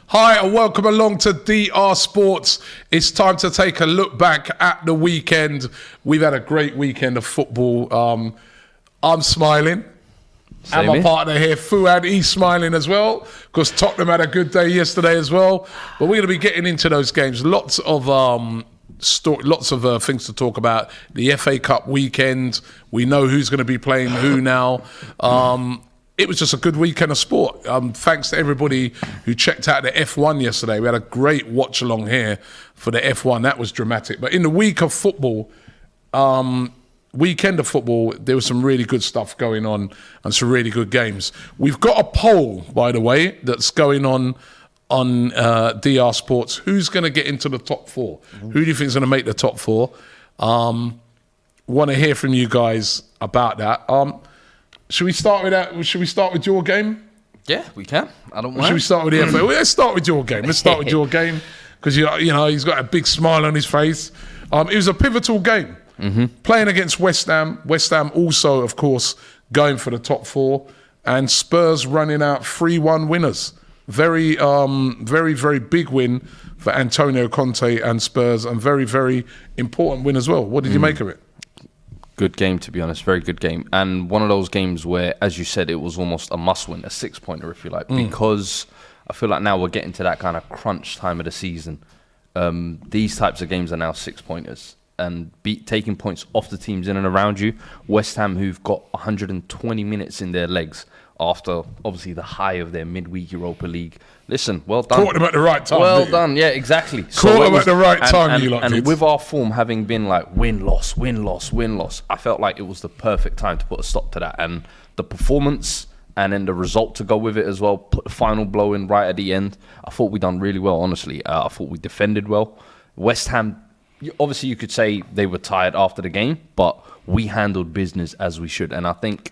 Hi and welcome along to DR Sports. It's time to take a look back at the weekend. We've had a great weekend of football. I'm smiling. And my partner here, Fuad, he's smiling as well because Tottenham had a good day yesterday as well. But we're going to be getting into those games. Lots of things to talk about. The FA Cup weekend. We know who's going to be playing who now. It was just a good weekend of sport. Thanks to everybody who checked out the F1 yesterday. We had a great watch along here for the F1. That was dramatic. But in the week of football, weekend of football, there was some really good stuff going on and some really good games. We've got a poll, by the way, that's going on DR Sports. Who's going to get into the top four? Who do you think is going to make the top four? Want to hear from you guys about that. Should we start with that? Should we start with your game? Yeah, we can. I don't mind. Should we start with the FA? Well, let's start with your game. Let's start with your game because you know he's got a big smile on his face. It was a pivotal game. Playing against West Ham. West Ham also, of course, going for the top four, and Spurs running out 3-1 winners. Very, very big win for Antonio Conte and Spurs, and very, very important win as well. What did you make of it? Good game, to be honest. Very good game. And one of those games where, as you said, it was almost a must-win, a six-pointer, if you like, because I feel like now we're getting to that kind of crunch time of the season. These types of games are now six-pointers and taking points off the teams in and around you. West Ham, who've got 120 minutes in their legs after, obviously, the high of their midweek Europa League. Listen, well done. Caught them at the right time. Well done, yeah, exactly. Caught them at the right time, you lot did. And with our form having been like win-loss, I felt like it was the perfect time to put a stop to that. And the performance and then the result to go with it as well, put the final blow in right at the end. I thought we done really well, honestly. I thought we defended well. West Ham, obviously you could say they were tired after the game, but we handled business as we should. And I think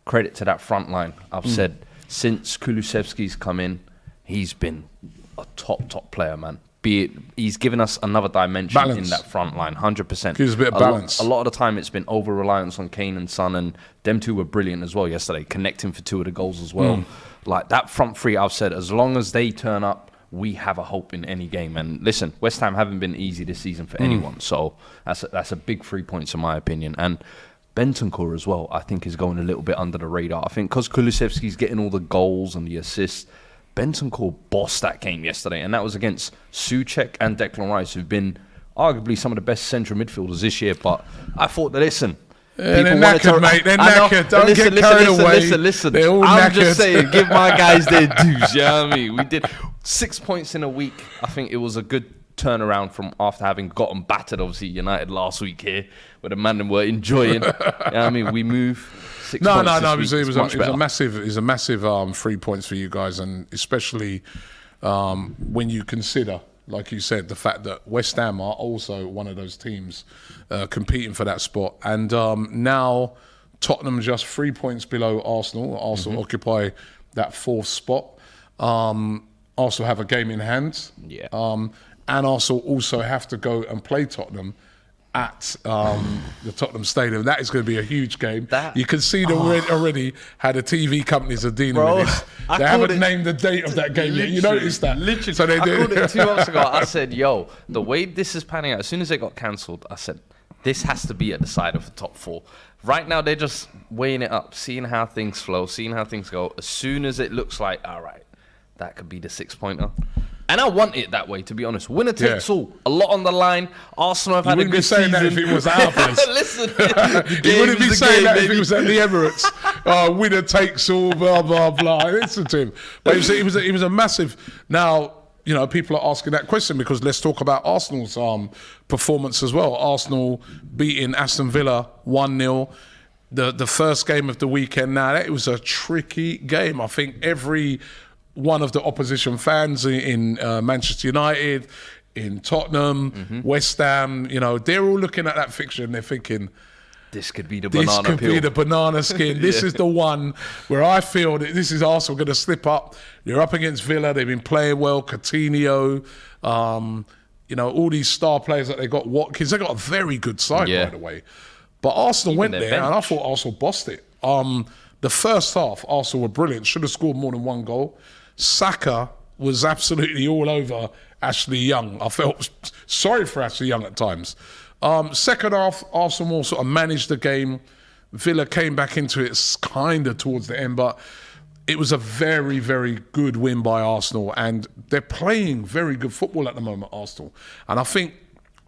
credit to that front line. I've said since Kulusevski's come in, he's been a top player, man. Be it he's given us another dimension in that front line, 100%. Gives a bit of balance. A lot of the time it's been over-reliance on Kane and Son, and them two were brilliant as well yesterday, connecting for two of the goals as well. Like that front three, I've said, as long as they turn up, we have a hope in any game. And listen, West Ham haven't been easy this season for anyone, so that's a big 3 points in my opinion. And Bentancur as well, I think, is going a little bit under the radar. I think because Kulusevski's getting all the goals and the assists, Bentancur bossed that game yesterday, and that was against Souček and Declan Rice, who've been arguably some of the best central midfielders this year. But I thought that, listen, they're knackered, mate. They're knackered. Don't get carried away. Listen. They're all I'm knackered. just saying, give my guys their dues. You know what I mean? We did 6 points in a week. I think it was a good turnaround from after having gotten battered, obviously, United last week here, where the man were enjoying. You know what I mean? We move. No. It was a massive 3 points for you guys, and especially when you consider, like you said, the fact that West Ham are also one of those teams competing for that spot, and now Tottenham just 3 points below Arsenal. Arsenal occupy that fourth spot. Also have a game in hand, and also have to go and play Tottenham at the Tottenham Stadium. That is going to be a huge game. You can see already how the TV companies are dealing with this. They haven't named the date of that game yet. You noticed that? Literally. So I called it 2 months ago. I said, yo, the way this is panning out, as soon as it got cancelled, I said, this has to be at the side of the top four. Right now, they're just weighing it up, seeing how things flow, seeing how things go. As soon as it looks like, all right, that could be the 6-pointer. And I want it that way, to be honest. Winner takes all. A lot on the line. Arsenal have had a good season. You wouldn't be saying that if it was our place. Listen, you wouldn't be saying that if it was at the Emirates. Winner takes all, blah, blah, blah. Listen to him. But it was a massive... Now, you know, people are asking that question because let's talk about Arsenal's performance as well. Arsenal beating Aston Villa 1-0. The first game of the weekend. Now, it was a tricky game. I think every one of the opposition fans in Manchester United, in Tottenham, West Ham, you know, they're all looking at that fixture and they're thinking, this could be the banana skin. This is the one where I feel that this is Arsenal going to slip up. You're up against Villa. They've been playing well. Coutinho, you know, all these star players that they got. Watkins, they got a very good side, by the way. But Arsenal went there, and I thought Arsenal bossed it. The first half, Arsenal were brilliant. Should have scored more than one goal. Saka was absolutely all over Ashley Young. I felt sorry for Ashley Young at times. Second half, Arsenal sort of managed the game. Villa came back into it kind of towards the end, but it was a very, very good win by Arsenal, and they're playing very good football at the moment, Arsenal. And I think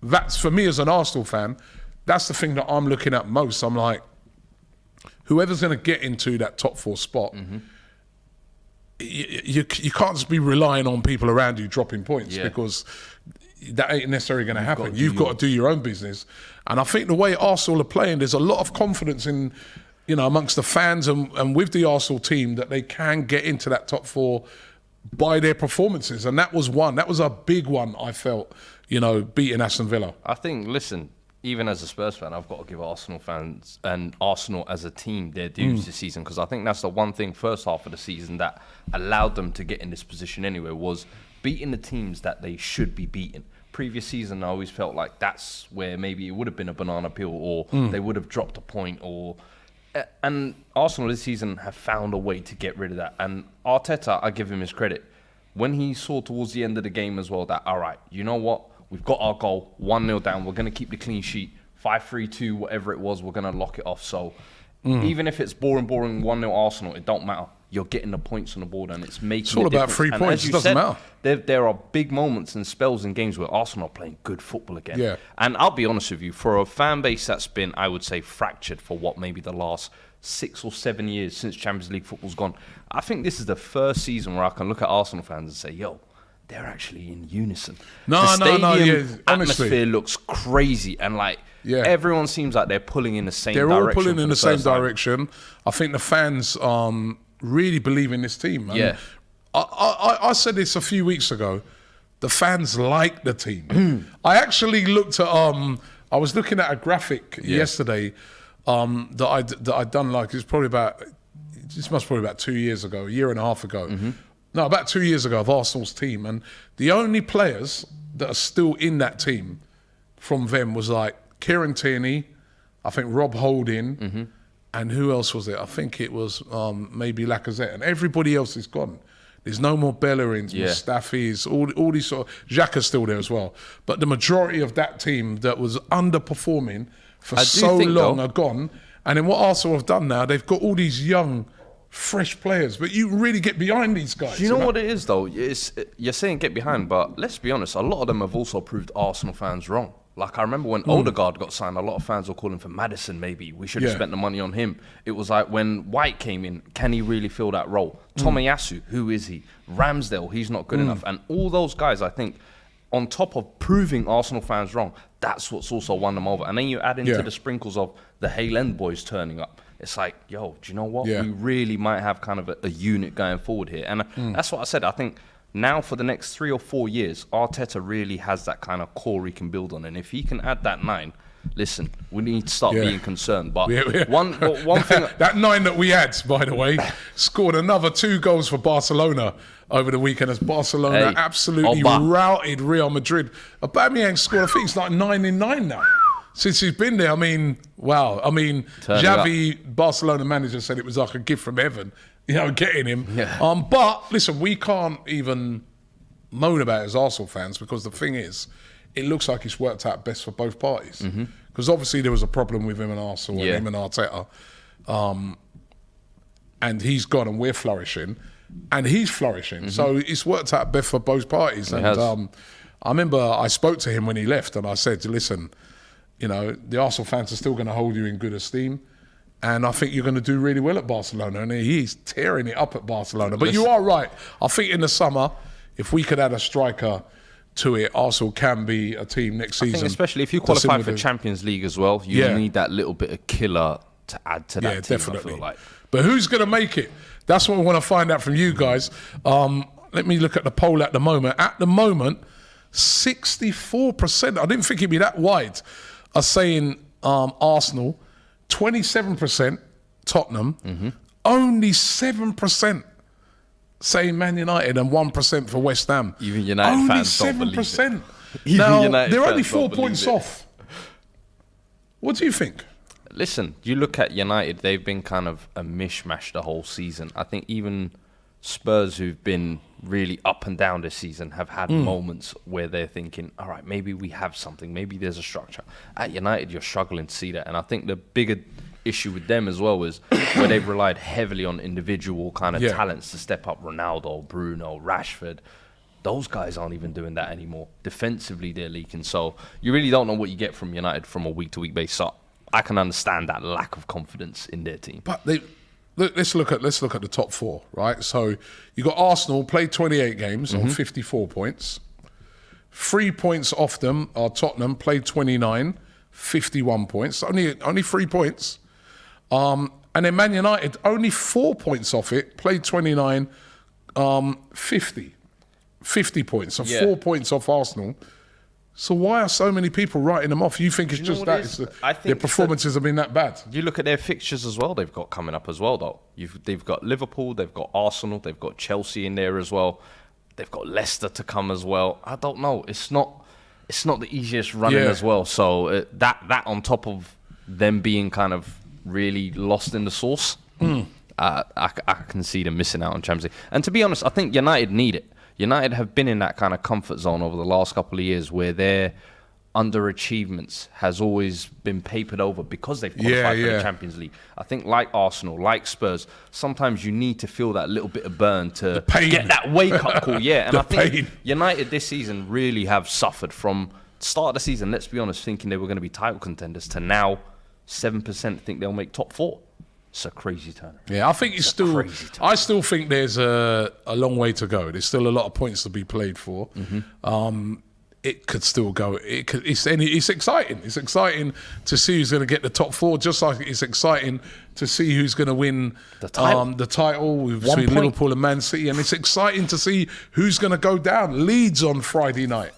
that's, for me as an Arsenal fan, that's the thing that I'm looking at most. I'm like, whoever's going to get into that top 4 spot, you can't just be relying on people around you dropping points, because that ain't necessarily going to happen. You've got to do your own business. And I think the way Arsenal are playing, there's a lot of confidence in, amongst the fans and with the Arsenal team that they can get into that top 4 by their performances. And that was a big one, I felt, beating Aston Villa. I think, listen, even as a Spurs fan, I've got to give Arsenal fans and Arsenal as a team their dues this season, because I think that's the one thing first half of the season that allowed them to get in this position anyway, was beating the teams that they should be beating. Previous season, I always felt like that's where maybe it would have been a banana peel, or they would have dropped a point, and Arsenal this season have found a way to get rid of that. And Arteta, I give him his credit. When he saw towards the end of the game as well that, all right, you know what? We've got our goal, 1-0 down. We're going to keep the clean sheet, 5-3-2, whatever it was, we're going to lock it off. So even if it's boring, 1-0 Arsenal, it don't matter. You're getting the points on the board, and it's making It's all about 3 points. It doesn't matter. There are big moments and spells in games where Arsenal are playing good football again. Yeah. And I'll be honest with you, for a fan base that's been, I would say, fractured for what, maybe the last 6 or 7 years since Champions League football's gone, I think this is the first season where I can look at Arsenal fans and say, yo, they're actually in unison. The stadium atmosphere looks crazy, and everyone seems like they're pulling in the same direction. They're all pulling in the same direction. I think the fans really believe in this team. And I said this a few weeks ago. The fans like the team. I actually looked at. I was looking at a graphic yesterday that I'd done. This must probably about 2 years ago, a year and a half ago. No, about 2 years ago, of Arsenal's team. And the only players that are still in that team from them was Kieran Tierney, I think Rob Holding, and who else was it? I think it was maybe Lacazette. And everybody else is gone. There's no more Bellerins, Mustafis, all these sort of... Xhaka's still there as well. But the majority of that team that was underperforming for so long are gone. And then what Arsenal have done now, they've got all these young... fresh players, but you really get behind these guys. Do you know what it is, though? You're saying get behind, but let's be honest, a lot of them have also proved Arsenal fans wrong. I remember when Odegaard got signed, a lot of fans were calling for Maddison, maybe. We should have spent the money on him. It was like when White came in, can he really fill that role? Tomiyasu, who is he? Ramsdale, he's not good enough. And all those guys, I think, on top of proving Arsenal fans wrong, that's what's also won them over. And then you add into the sprinkles of the Hale End boys turning up. It's like, yo, do you know what? We really might have kind of a unit going forward here. And that's what I said. I think now for the next 3 or 4 years, Arteta really has that kind of core he can build on. And if he can add that 9, listen, we need to start being concerned. But one thing... That 9 that we had, by the way, scored another 2 goals for Barcelona over the weekend as Barcelona absolutely routed Real Madrid. Aubameyang scored, I think it's 9 in 9 now. Since he's been there, wow. Xavi, Barcelona manager, said it was like a gift from heaven, getting him. Yeah. But listen, we can't even moan about it as Arsenal fans, because the thing is, it looks like it's worked out best for both parties. Because obviously there was a problem with him and Arsenal and him and Arteta. And he's gone and we're flourishing. And he's flourishing. So it's worked out best for both parties. And I remember I spoke to him when he left and I said, listen... the Arsenal fans are still going to hold you in good esteem. And I think you're going to do really well at Barcelona. And he's tearing it up at Barcelona. But you are right. I think in the summer, if we could add a striker to it, Arsenal can be a team next season. I think especially if you qualify for Champions League as well, you need that little bit of killer to add to that team, definitely. I feel like. But who's going to make it? That's what we want to find out from you guys. Let me look at the poll at the moment. At the moment, 64%, I didn't think it'd be that wide, are saying Arsenal, 27% Tottenham, only 7% saying Man United and 1% for West Ham. Even United fans don't believe it. Only 7%. Now, they're only 4 points off. What do you think? Listen, you look at United, they've been kind of a mishmash the whole season. I think even Spurs, who've been really up and down this season, have had moments where they're thinking, all right, maybe we have something, maybe there's a structure. At United, you're struggling to see that. And I think the bigger issue with them as well is where they've relied heavily on individual kind of talents to step up. Ronaldo, Bruno, Rashford. Those guys aren't even doing that anymore. Defensively, they're leaking. So you really don't know what you get from United from a week-to-week basis. So I can understand that lack of confidence in their team. But let's look at the top four, right? So you got Arsenal, played 28 games on 54 points. 3 points off them are Tottenham, played 29, 51 points. Only 3 points. And then Man United, only 4 points off it, played 29, 50 points. So 4 points off Arsenal. So why are so many people writing them off? You think it's just that? Their performances have been that bad? You look at their fixtures as well they've got coming up as well, though. They've got Liverpool, they've got Arsenal, they've got Chelsea in there as well. They've got Leicester to come as well. I don't know. It's not the easiest running as well. So that on top of them being kind of really lost in the sauce, I can see them missing out on Champions League. And to be honest, I think United need it. United have been in that kind of comfort zone over the last couple of years where their underachievements has always been papered over because they've qualified for the Champions League. I think like Arsenal, like Spurs, sometimes you need to feel that little bit of burn to get that wake-up call. Yeah, and I think United this season really have suffered from the start of the season, let's be honest, thinking they were going to be title contenders to now 7% think they'll make top four. It's a crazy turn. Yeah, I think I still think there's a long way to go. There's still a lot of points to be played for. It could still go. It's exciting. It's exciting to see who's going to get the top four. Just like it's exciting to see who's going to win the title between Liverpool and Man City, and it's exciting to see who's going to go down. Leeds on Friday night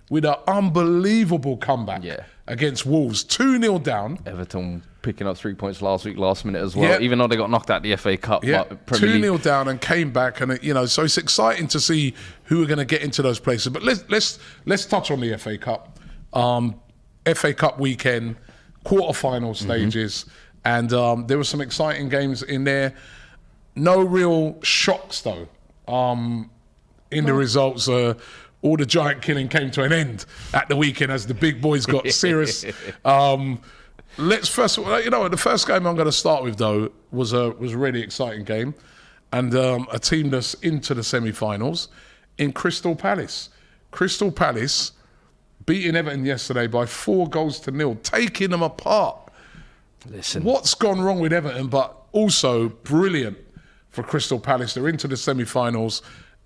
with an unbelievable comeback against Wolves, 2-0 down. Everton picking up 3 points last minute as well, even though they got knocked out the FA Cup. Yeah, 2-0 down and came back, and so it's exciting to see who are going to get into those places. But let's touch on the FA Cup. FA Cup weekend, quarter-final stages, and there were some exciting games in there. No real shocks though in the results. All the giant killing came to an end at the weekend as the big boys got serious. Let's first, the first game I'm going to start with though was a really exciting game, and a team that's into the semi-finals in Crystal Palace. Crystal Palace beating Everton yesterday by 4-0, taking them apart. Listen, what's gone wrong with Everton? But also brilliant for Crystal Palace. They're into the semi-finals,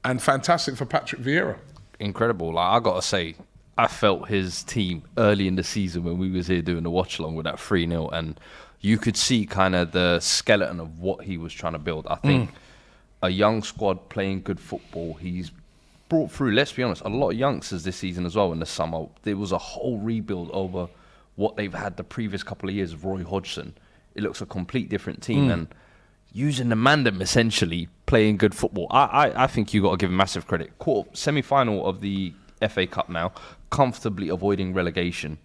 and fantastic for Patrick Vieira. Incredible. Like, I gotta say, I felt his team early in the season when we was here doing the watch along with that 3-0, and you could see kind of the skeleton of what he was trying to build. I think a young squad playing good football. He's brought through, let's be honest, a lot of youngsters this season as well in the summer. There was a whole rebuild over what they've had the previous couple of years of Roy Hodgson. It looks a complete different team, and using the Mandem essentially playing good football. I think you got to give him massive credit. Semi-final of the FA Cup now, comfortably avoiding relegation.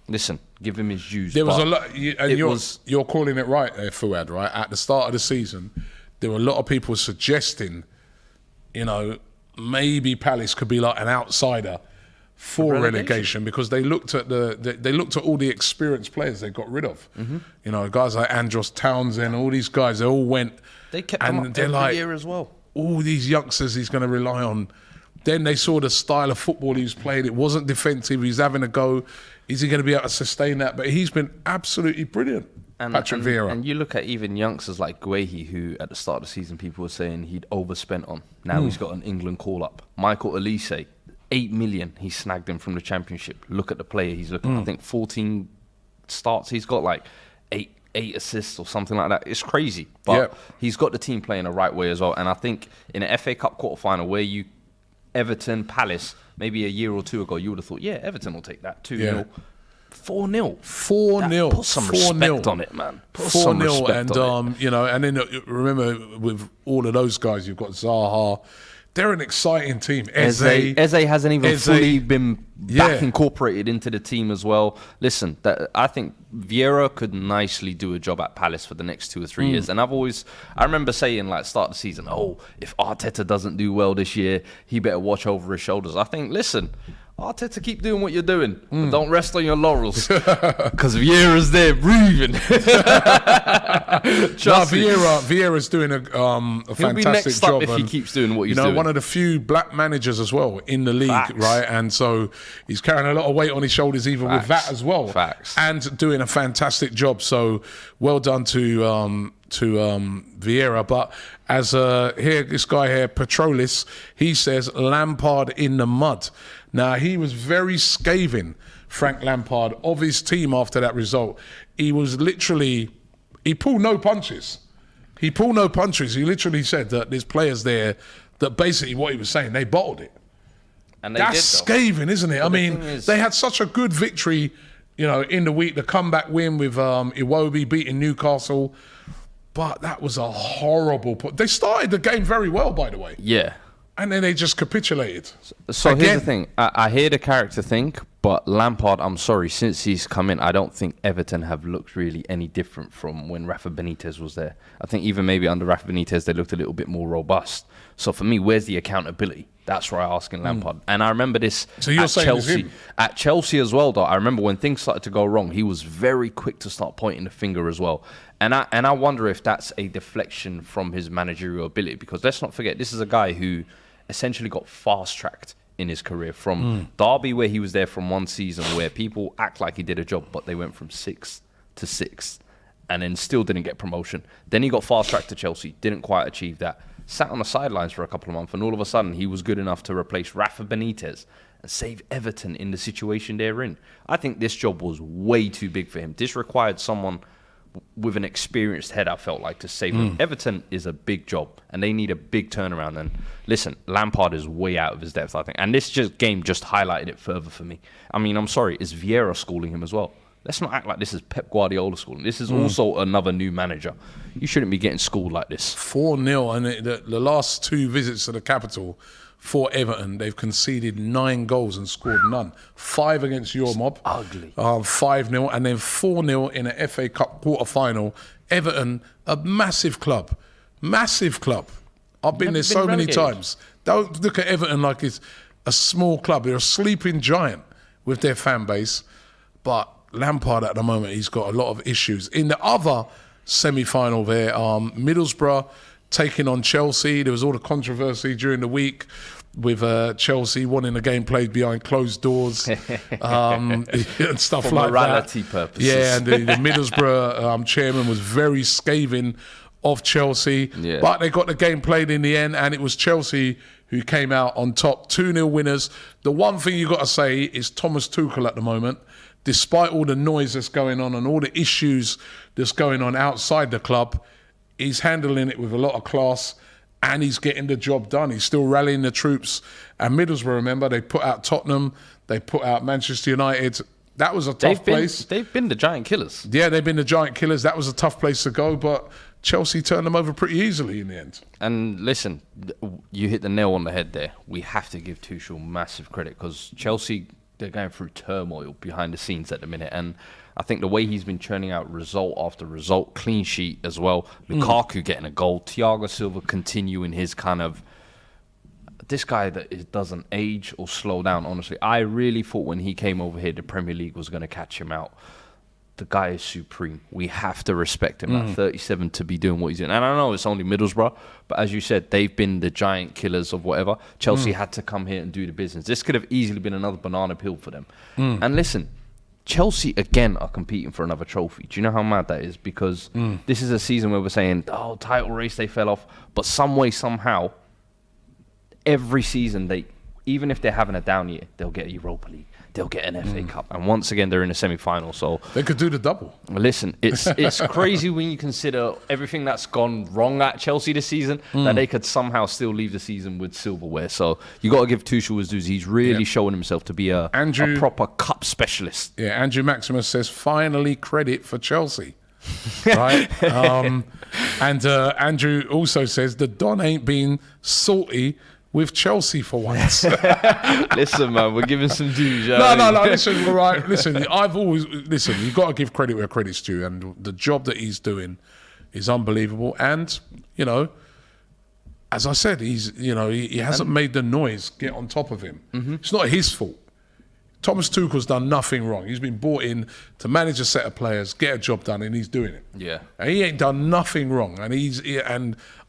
Listen, give him his dues. There was a lot, and you're calling it right there, Fuad, right? At the start of the season, there were a lot of people suggesting, maybe Palace could be like an outsider for relegation because they looked at all the experienced players they got rid of. Guys like Andros Townsend, all these guys, they all went. They kept them up every year as well. All these youngsters he's going to rely on. Then they saw the style of football he was playing. It wasn't defensive. He's having a go. Is he going to be able to sustain that? But he's been absolutely brilliant, Patrick Vieira. And you look at even youngsters like Guehi, who at the start of the season people were saying he'd overspent on. Now he's got an England call-up. Michael Olise, 8 million he snagged him from the Championship. Look at the player he's looking at. I think 14 starts. He's got like 8 assists or something like that. It's crazy. But he's got the team playing the right way as well. And I think in an FA Cup quarter-final where Everton, Palace, maybe a year or two ago, you would have thought, Everton will take that 2-0. 4-0. 4-0. Put some respect on it, man. Put 4-0. And, and then remember, with all of those guys, you've got Zaha, they're an exciting team. Eze hasn't even fully been back incorporated into the team as well. Listen, I think Vieira could nicely do a job at Palace for the next 2 or 3 years. And I remember saying, like, start of the season, if Arteta doesn't do well this year, he better watch over his shoulders. I think, listen, Arteta, keep doing what you're doing, but don't rest on your laurels, because Vieira's there breathing. Vieira's doing a fantastic job. If he keeps doing what he's doing. One of the few black managers as well in the league, right? And so he's carrying a lot of weight on his shoulders, even with that as well. And doing a fantastic job. So well done to Vieira. But as this guy here, Petrolis, he says Lampard in the mud. Now, he was very scathing, Frank Lampard, of his team after that result. He was literally, he pulled no punches. He literally said that there's players there that basically what he was saying, they bottled it. And that's scathing, isn't it? I mean, they had such a good victory, in the week, the comeback win with Iwobi beating Newcastle. But that was a horrible... They started the game very well, by the way. Yeah. And then they just capitulated. So here's the thing. I hear the character thing, but Lampard, I'm sorry, since he's come in, I don't think Everton have looked really any different from when Rafa Benitez was there. I think even maybe under Rafa Benitez, they looked a little bit more robust. So for me, where's the accountability? That's why I'm asking Lampard. And I remember this at Chelsea. At Chelsea as well, though. I remember when things started to go wrong, he was very quick to start pointing the finger as well. And I wonder if that's a deflection from his managerial ability, because let's not forget, this is a guy who essentially got fast-tracked in his career from Derby, where he was there from one season where people act like he did a job, but they went from 6th to 6th and then still didn't get promotion. Then he got fast-tracked to Chelsea, didn't quite achieve that, sat on the sidelines for a couple of months, and all of a sudden he was good enough to replace Rafa Benitez and save Everton in the situation they're in. I think this job was way too big for him. This required someone with an experienced head, I felt like, to save them. Everton is a big job, and they need a big turnaround. And listen, Lampard is way out of his depth, I think. And this game just highlighted it further for me. I mean, I'm sorry, is Vieira schooling him as well? Let's not act like this is Pep Guardiola schooling. This is also another new manager. You shouldn't be getting schooled like this. 4-0, and the last 2 visits to the capital for Everton, they've conceded 9 goals and scored none. 5 against your mob. Ugly. 5-0, and then 4-0 in an FA Cup quarter-final. Everton, a massive club. Massive club. I've been there so many times. Don't look at Everton like it's a small club. They're a sleeping giant with their fan base. But Lampard at the moment, he's got a lot of issues. In the other semi-final there, Middlesbrough taking on Chelsea. There was all the controversy during the week with Chelsea wanting the game played behind closed doors and stuff for like morality that. Purposes. Yeah, and the Middlesbrough chairman was very scathing of Chelsea. Yeah. But they got the game played in the end, and it was Chelsea who came out on top, 2-0 winners. The one thing you got to say is Thomas Tuchel at the moment, despite all the noise that's going on and all the issues that's going on outside the club, he's handling it with a lot of class, and he's getting the job done. He's still rallying the troops. And Middlesbrough, remember, they put out Tottenham, they put out Manchester United. That was a tough place. They've been the giant killers. Yeah, they've been the giant killers. That was a tough place to go, but Chelsea turned them over pretty easily in the end. And listen, you hit the nail on the head there. We have to give Tuchel massive credit, because Chelsea, they're going through turmoil behind the scenes at the minute. And I think the way he's been churning out result after result, clean sheet as well, Lukaku getting a goal, Thiago Silva continuing his kind of... This guy that doesn't age or slow down, honestly. I really thought when he came over here, the Premier League was going to catch him out. The guy is supreme. We have to respect him at 37 to be doing what he's doing. And I know it's only Middlesbrough, but as you said, they've been the giant killers of whatever. Chelsea had to come here and do the business. This could have easily been another banana peel for them. And listen, Chelsea, again, are competing for another trophy. Do you know how mad that is? Because this is a season where we're saying, title race, they fell off. But some way, somehow, every season, even if they're having a down year, they'll get a Europa League. They'll get an FA Cup. And once again, they're in a semi-final. So they could do the double. Listen, it's crazy when you consider everything that's gone wrong at Chelsea this season, that they could somehow still leave the season with silverware. So you got to give Tuchel his dues. He's really showing himself to be a proper cup specialist. Yeah, Andrew Maximus says, finally credit for Chelsea. Right? And Andrew also says, the Don ain't been salty with Chelsea for once. Listen, man, we're giving some dues. No. Listen, all right. Listen, you've got to give credit where credit's due, and the job that he's doing is unbelievable. And as I said, he hasn't made the noise get on top of him. It's not his fault. Thomas Tuchel's done nothing wrong. He's been brought in to manage a set of players, get a job done, and he's doing it. Yeah, and he ain't done nothing wrong, and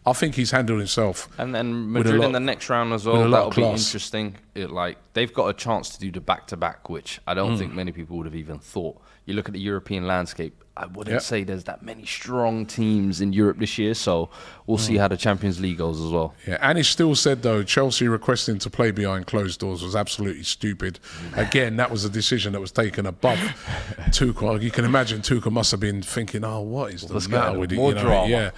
I think he's handled himself. And then Madrid in the next round as well. That'll be interesting. They've got a chance to do the back-to-back, which I don't think many people would have even thought. You look at the European landscape, I wouldn't say there's that many strong teams in Europe this year, so we'll see how the Champions League goes as well. Yeah, and he still said, though, Chelsea requesting to play behind closed doors was absolutely stupid. Again, that was a decision that was taken above Tuchel. You can imagine Tuchel must have been thinking, what is the matter with it? More drama. Yeah.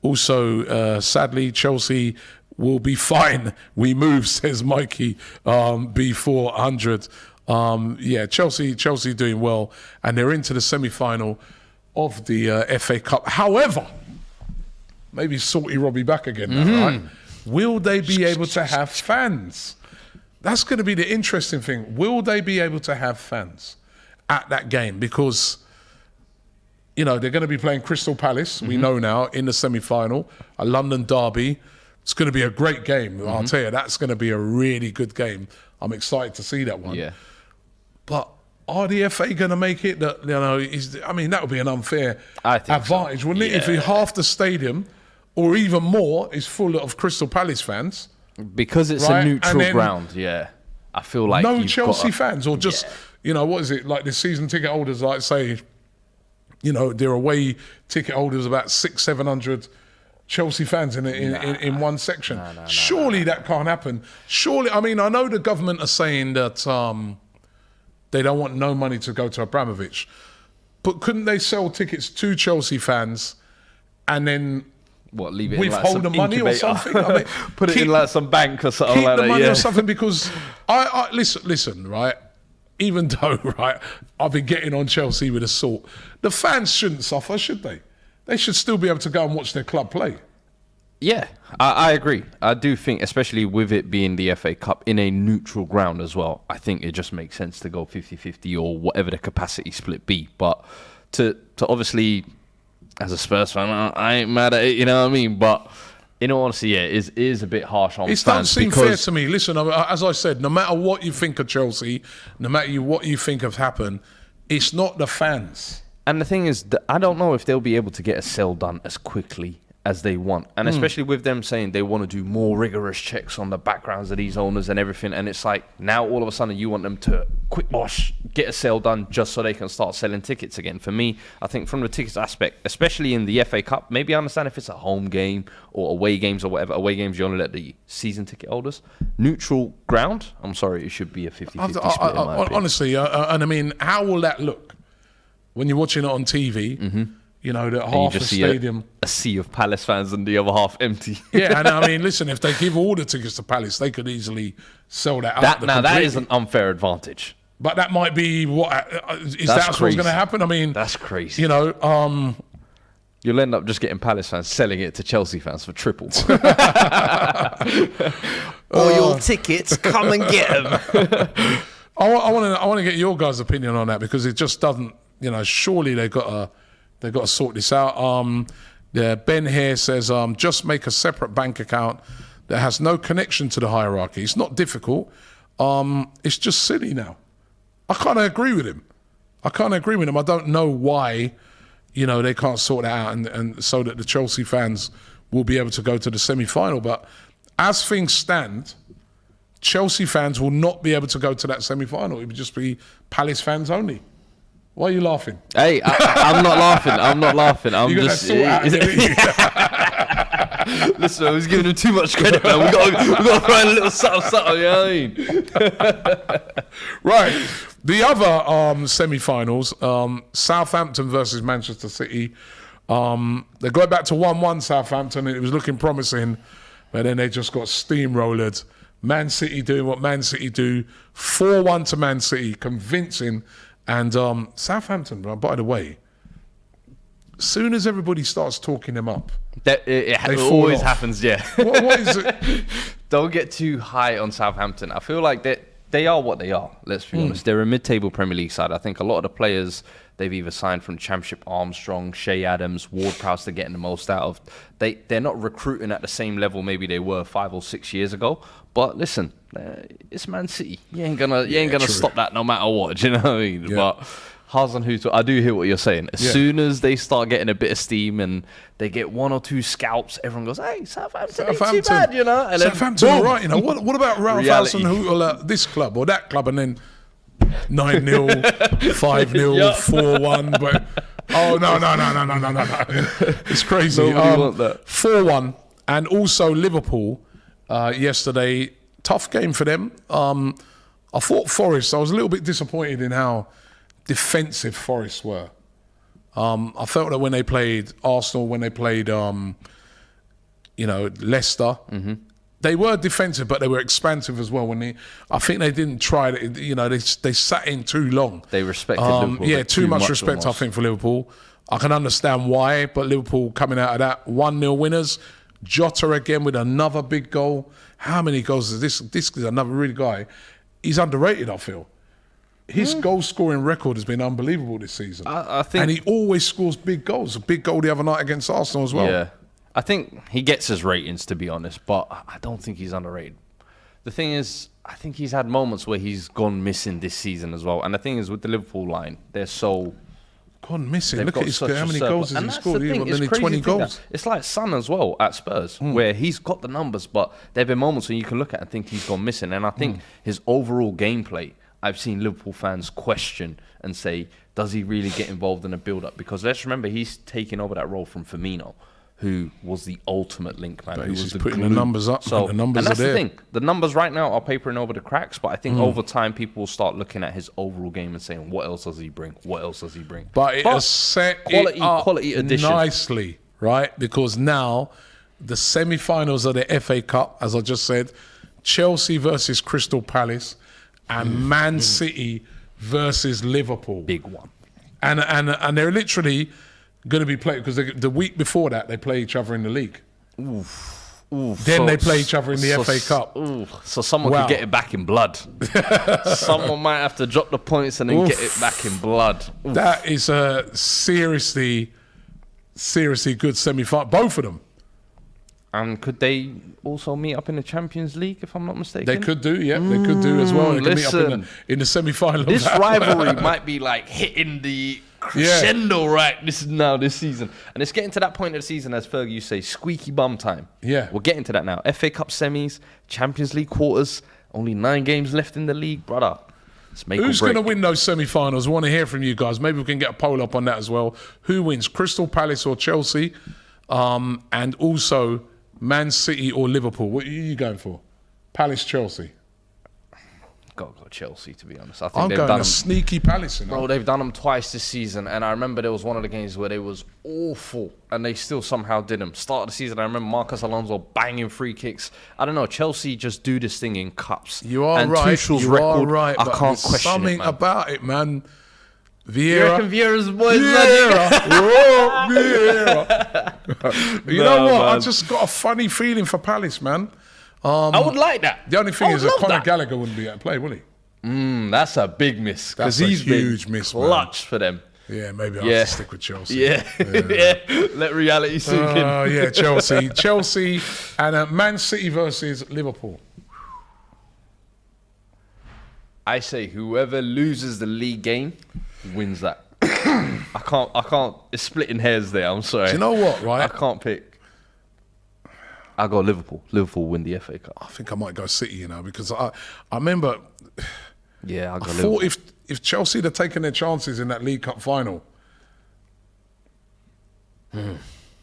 Also, sadly, Chelsea will be fine. We move, says Mikey, B400. Chelsea doing well, and they're into the semi-final of the FA Cup. However, maybe salty Robbie back again now, right? Will they be able to have fans? That's going to be the interesting thing. Will they be able to have fans at that game? Because, they're going to be playing Crystal Palace, we know now, in the semi-final, a London derby. It's going to be a great game. I'll tell you, that's going to be a really good game. I'm excited to see that one. Yeah. But are the FA going to make it? That that would be an unfair advantage, wouldn't it? If half the stadium, or even more, is full of Crystal Palace fans. Because it's a neutral ground, I feel like no Chelsea fans, or just, what is it, like the season ticket holders, like say, their away ticket holders, about 600-700 Chelsea fans in one section. Surely that can't happen. Surely, I know the government are saying that they don't want no money to go to Abramovich, but couldn't they sell tickets to Chelsea fans and then leave it withhold in the money or something? Put it in like some bank or something like that. Keep the money or something, because I listen, right? Even though, right, I've been getting on Chelsea with a salt, the fans shouldn't suffer, should they? They should still be able to go and watch their club play. Yeah, I agree. I do think, especially with it being the FA Cup in a neutral ground as well, I think it just makes sense to go 50-50 or whatever the capacity split be. But to obviously, as a Spurs fan, I ain't mad at it, you know what I mean? But in all honesty, it is a bit harsh on fans. It doesn't seem fair to me. Listen, as I said, no matter what you think of Chelsea, no matter what you think have happened, it's not the fans. And the thing is, I don't know if they'll be able to get a sale done as quickly as they want, and especially with them saying they want to do more rigorous checks on the backgrounds of these owners and everything, and it's like now all of a sudden you want them to quick wash, get a sale done just so they can start selling tickets again. For me, I think from the tickets aspect, especially in the FA Cup, maybe I understand if it's a home game or away games or whatever. Away games, you only let the season ticket holders. Neutral ground, I'm sorry, it should be a 50-50 split in my opinion. Honestly, and how will that look when you're watching it on TV? That half the stadium, a sea of Palace fans and the other half empty. Yeah, and listen, if they give all the tickets to Palace, they could easily sell that out. Now that is an unfair advantage. But that might be what's going to happen? That's crazy. You'll end up just getting Palace fans selling it to Chelsea fans for triple. Or your tickets, come and get them. I want to get your guys' opinion on that, because it just doesn't. Surely they've got to sort this out. Ben here says, just make a separate bank account that has no connection to the hierarchy. It's not difficult. It's just silly now. I can't agree with him. I don't know why, they can't sort that out and so that the Chelsea fans will be able to go to the semi-final. But as things stand, Chelsea fans will not be able to go to that semi-final. It would just be Palace fans only. Why are you laughing? Hey, I'm not laughing. I'm just. Listen, I was giving him too much credit, man. We got to throw in a little something. You know what I mean? Right. The other semi-finals, Southampton versus Manchester City. They got back to 1-1 Southampton, and it was looking promising, but then they just got steamrolled. Man City doing what Man City do. 4-1 to Man City, convincing. And Southampton, by the way, soon as everybody starts talking them up, it always happens. Yeah. What is it? Don't get too high on Southampton. I feel like they are what they are. Let's be honest. They're a mid-table Premier League side. I think a lot of the players they've either signed from Championship, Armstrong, Shea Adams, Ward-Prowse, they're getting the most out of. They're not recruiting at the same level maybe they were 5 or 6 years ago. But listen, it's Man City. You ain't gonna stop that no matter what. Do you know what I mean? Yeah. But I do hear what you're saying. As soon as they start getting a bit of steam and they get 1 or 2 scalps, everyone goes, "Hey, Southampton ain't too bad, you know." And Southampton, all right, you know. What about Ralph Alson, who this club or that club, and then 9-0, 5-0, 4-1, but no. It's crazy. 4-1, and also Liverpool yesterday. Tough game for them. I thought Forrest. I was a little bit disappointed in how defensive Forrest were. I felt that when they played Arsenal, when they played, Leicester, they were defensive, but they were expansive as well. I think they didn't try it. They sat in too long. They respected Liverpool. Yeah, too much respect, almost. I think, for Liverpool. I can understand why, but Liverpool coming out of that 1-0 winners. Jota again with another big goal. How many goals is this? This is another really guy. He's underrated, I feel. His goal-scoring record has been unbelievable this season. I think, and he always scores big goals. A big goal the other night against Arsenal as well. Yeah, I think he gets his ratings, to be honest, but I don't think he's underrated. The thing is, I think he's had moments where he's gone missing this season as well. And the thing is, with the Liverpool line, they're so... Gone missing. Look at how many goals has he scored? Nearly 20 goals. It's like Son as well at Spurs, where he's got the numbers, but there have been moments when you can look at it and think he's gone missing. And I think his overall gameplay, I've seen Liverpool fans question and say, does he really get involved in a build-up? Because let's remember, he's taking over that role from Firmino, who was the ultimate link man. Who was putting the numbers up, so, and the numbers and that's are there. The thing. The numbers right now are papering over the cracks, but I think over time, people will start looking at his overall game and saying, what else does he bring? What else does he bring? But it has set quality addition. Nicely, right? Because now, the semi-finals of the FA Cup, as I just said, Chelsea versus Crystal Palace, and Man City versus Liverpool. Big one. And they're literally going to be playing, because the week before that, they play each other in the league. Then they play each other in the FA Cup. So someone could get it back in blood. Someone might have to drop the points and then get it back in blood. That is a seriously good semi-final. Both of them. And could they also meet up in the Champions League, if I'm not mistaken? They could do, yeah. They could do as well. They could meet up in the semi-final. This rivalry might be like hitting the crescendo right this season. And it's getting to that point of the season, as Fergie used to say, squeaky bum time. Yeah. We're getting to that now. FA Cup semis, Champions League quarters, only 9 games left in the league, brother. Who's going to win those semi-finals? I want to hear from you guys. Maybe we can get a poll up on that as well. Who wins, Crystal Palace or Chelsea? And also Man City or Liverpool? What are you going for? Palace, Chelsea? Gotta go Chelsea, to be honest. I think I'm going a sneaky Palace. Bro, they've done them twice this season, and I remember there was one of the games where they was awful, and they still somehow did them. Start of the season, I remember Marcus Alonso banging free kicks. I don't know, Chelsea just do this thing in cups. You are and right. Tuchel's you record, are right. I can't question something it, man. About it, man. Vieira. You reckon Vieira's boys? Vieira. You know what? Man. I just got a funny feeling for Palace, man. I would like that. The only thing is that Conor Gallagher wouldn't be able to play, would he? That's a big miss. That's a huge miss, man. Clutch for them. Yeah, maybe I'll have to stick with Chelsea. Yeah. Let reality sink in. Yeah, Chelsea. Chelsea and Man City versus Liverpool. I say whoever loses the league game wins that. I can't. It's splitting hairs there. I'm sorry. Do you know what, right? I can't pick. I go Liverpool. Liverpool win the FA Cup. I think I might go City, because I remember. Yeah, I thought if Chelsea had taken their chances in that League Cup final.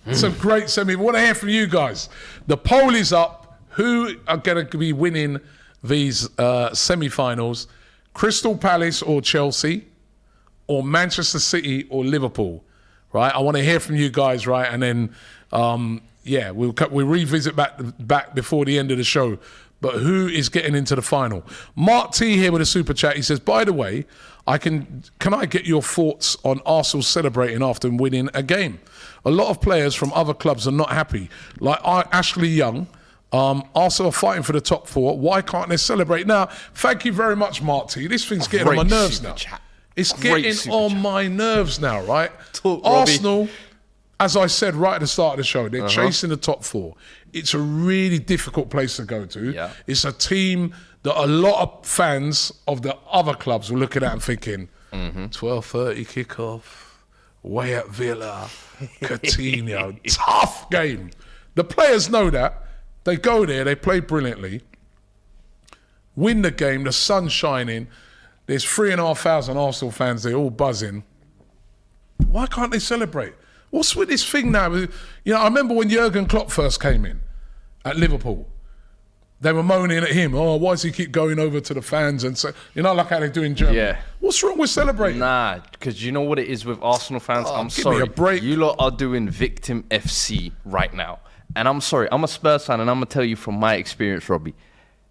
It's a great semi. We want to hear from you guys. The poll is up. Who are going to be winning these semi-finals? Crystal Palace or Chelsea, or Manchester City or Liverpool? Right. I want to hear from you guys. Right, and then we'll revisit back before the end of the show. But who is getting into the final? Mark T here with a super chat. He says, by the way, Can I get your thoughts on Arsenal celebrating after winning a game? A lot of players from other clubs are not happy. Like Ashley Young, Arsenal are fighting for the top 4. Why can't they celebrate? Now, thank you very much, Mark T. This thing's getting on my nerves now. It's getting on my nerves now, right? Arsenal, as I said right at the start of the show, they're chasing the top 4. It's a really difficult place to go to. Yeah. It's a team that a lot of fans of the other clubs were looking at and thinking, 12:30 kickoff, away at Villa, Coutinho, tough game. The players know that. They go there, they play brilliantly, win the game, the sun's shining, there's 3,500 Arsenal fans, they're all buzzing. Why can't they celebrate? What's with this thing now? You know, I remember when Jurgen Klopp first came in at Liverpool. They were moaning at him. Oh, why does he keep going over to the fans and say, you know, like how they do in Germany? Yeah. What's wrong with celebrating? Nah, because you know what it is with Arsenal fans? I'm give sorry. me a break. You lot are doing victim FC right now. And I'm sorry. I'm a Spurs fan, and I'm going to tell you from my experience, Robbie.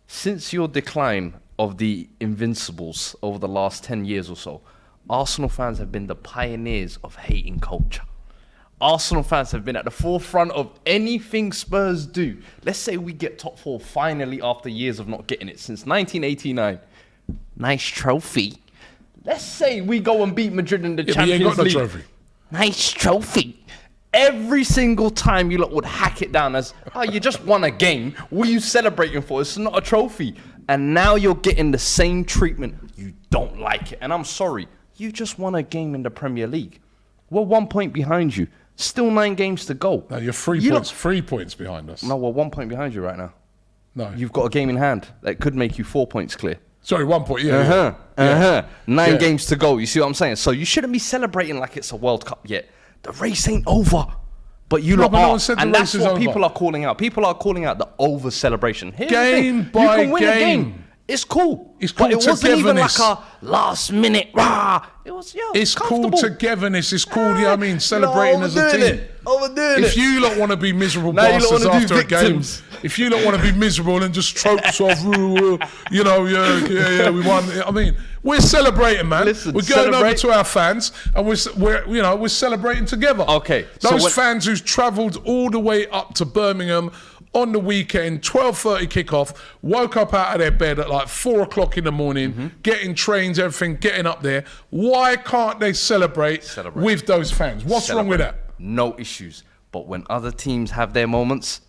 Since your decline of the Invincibles over the last 10 years or so, Arsenal fans have been the pioneers of hating culture. Arsenal fans have been at the forefront of anything Spurs do. Let's say we get top 4 finally after years of not getting it since 1989. Nice trophy. Let's say we go and beat Madrid in the Champions League. You ain't got no trophy. Nice trophy. Every single time you lot would hack it down as, oh, you just won a game. What are you celebrating for? It's not a trophy. And now you're getting the same treatment. You don't like it. And I'm sorry. You just won a game in the Premier League. We're 1 point behind you. Still 9 games to go. No, you're 3 points behind us. No, we're 1 point behind you right now. No. You've got a game in hand that could make you 4 points clear. Sorry, 1 point, yeah. 9 games to go. You see what I'm saying? So you shouldn't be celebrating like it's a World Cup yet. The race ain't over. But you lot are. And that's what people are calling out. People are calling out the over celebration. Game by you can win game. A game. It's cool. It's called but it wasn't even like togetherness. a last minute rah. It was, it's called togetherness. It's called, you know what I mean, celebrating as a team. If you lot want to be miserable bastards after a game, if you lot want to be miserable and just tropes off, you know, we won. I mean, we're celebrating, man. Listen, we're going over to our fans and we're celebrating together. Okay. Those fans who's travelled all the way up to Birmingham on the weekend, 12:30 kickoff, woke up out of their bed at like 4 o'clock in the morning, getting trains, everything, getting up there. Why can't they celebrate with those fans? What's wrong with that? No issues. But when other teams have their moments,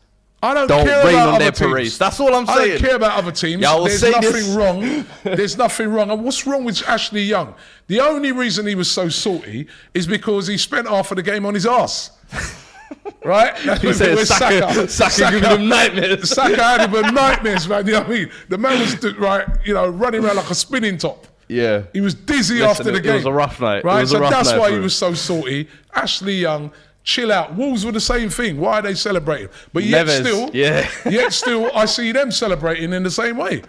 I don't care rain about on other their teams. parades. That's all I'm saying. I don't care about other teams. There's nothing wrong. There's nothing wrong. And what's wrong with Ashley Young? The only reason he was so salty is because he spent half of the game on his arse. Right? He said Saka giving him nightmares. Saka had him nightmares, man. You know what I mean? The man was running around like a spinning top. Yeah. He was dizzy after the game. It was a rough night. Right? So that's why he was so salty. Ashley Young, chill out. Wolves were the same thing. Why are they celebrating? But yet still, I see them celebrating in the same way.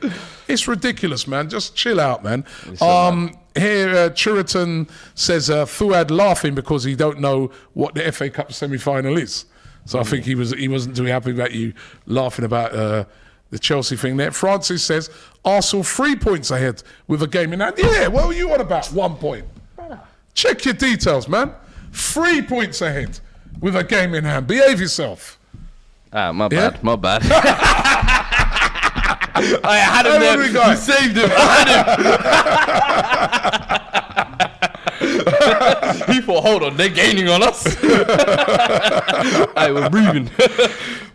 It's ridiculous, man. Just chill out, man. Here, Churiton says Fuad laughing because he don't know what the FA Cup semi-final is. So I think he wasn't too happy about you laughing about the Chelsea thing there. Francis says Arsenal 3 points ahead with a game in hand. Yeah, what were you on about? 1 point. Check your details, man. 3 points ahead with a game in hand. Behave yourself. My bad. I had him there. You saved him. He thought, hold on, they're gaining on us. We're breathing.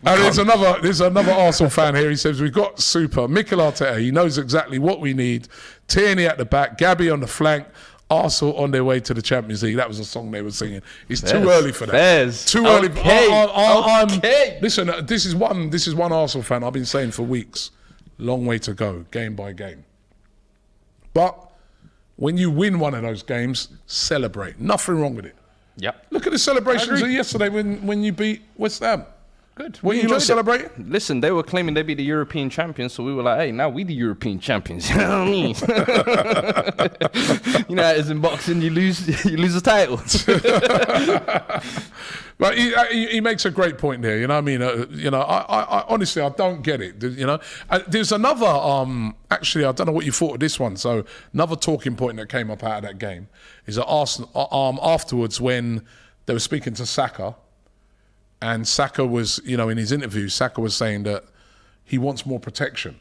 And there's another Arsenal fan here. He says, we've got super. Mikel Arteta, he knows exactly what we need. Tierney at the back, Gabby on the flank. Arsenal on their way to the Champions League. That was a song they were singing. It's too early for that. Too early. Okay. Listen, this is one Arsenal fan I've been saying for weeks. Long way to go, game by game. But when you win one of those games, celebrate. Nothing wrong with it. Yep. Look at the celebrations of yesterday when you beat West Ham. Good. Were you not celebrating? Listen, they were claiming they'd be the European champions, so we were like, hey, now we the European champions. You know what I mean? You know, as in boxing, you lose the title. But he makes a great point there. You know what I mean? I honestly, I don't get it. You know, there's another. Actually, I don't know what you thought of this one. So another talking point that came up out of that game is that Arsenal afterwards when they were speaking to Saka, and Saka was, you know, in his interview, Saka was saying that he wants more protection.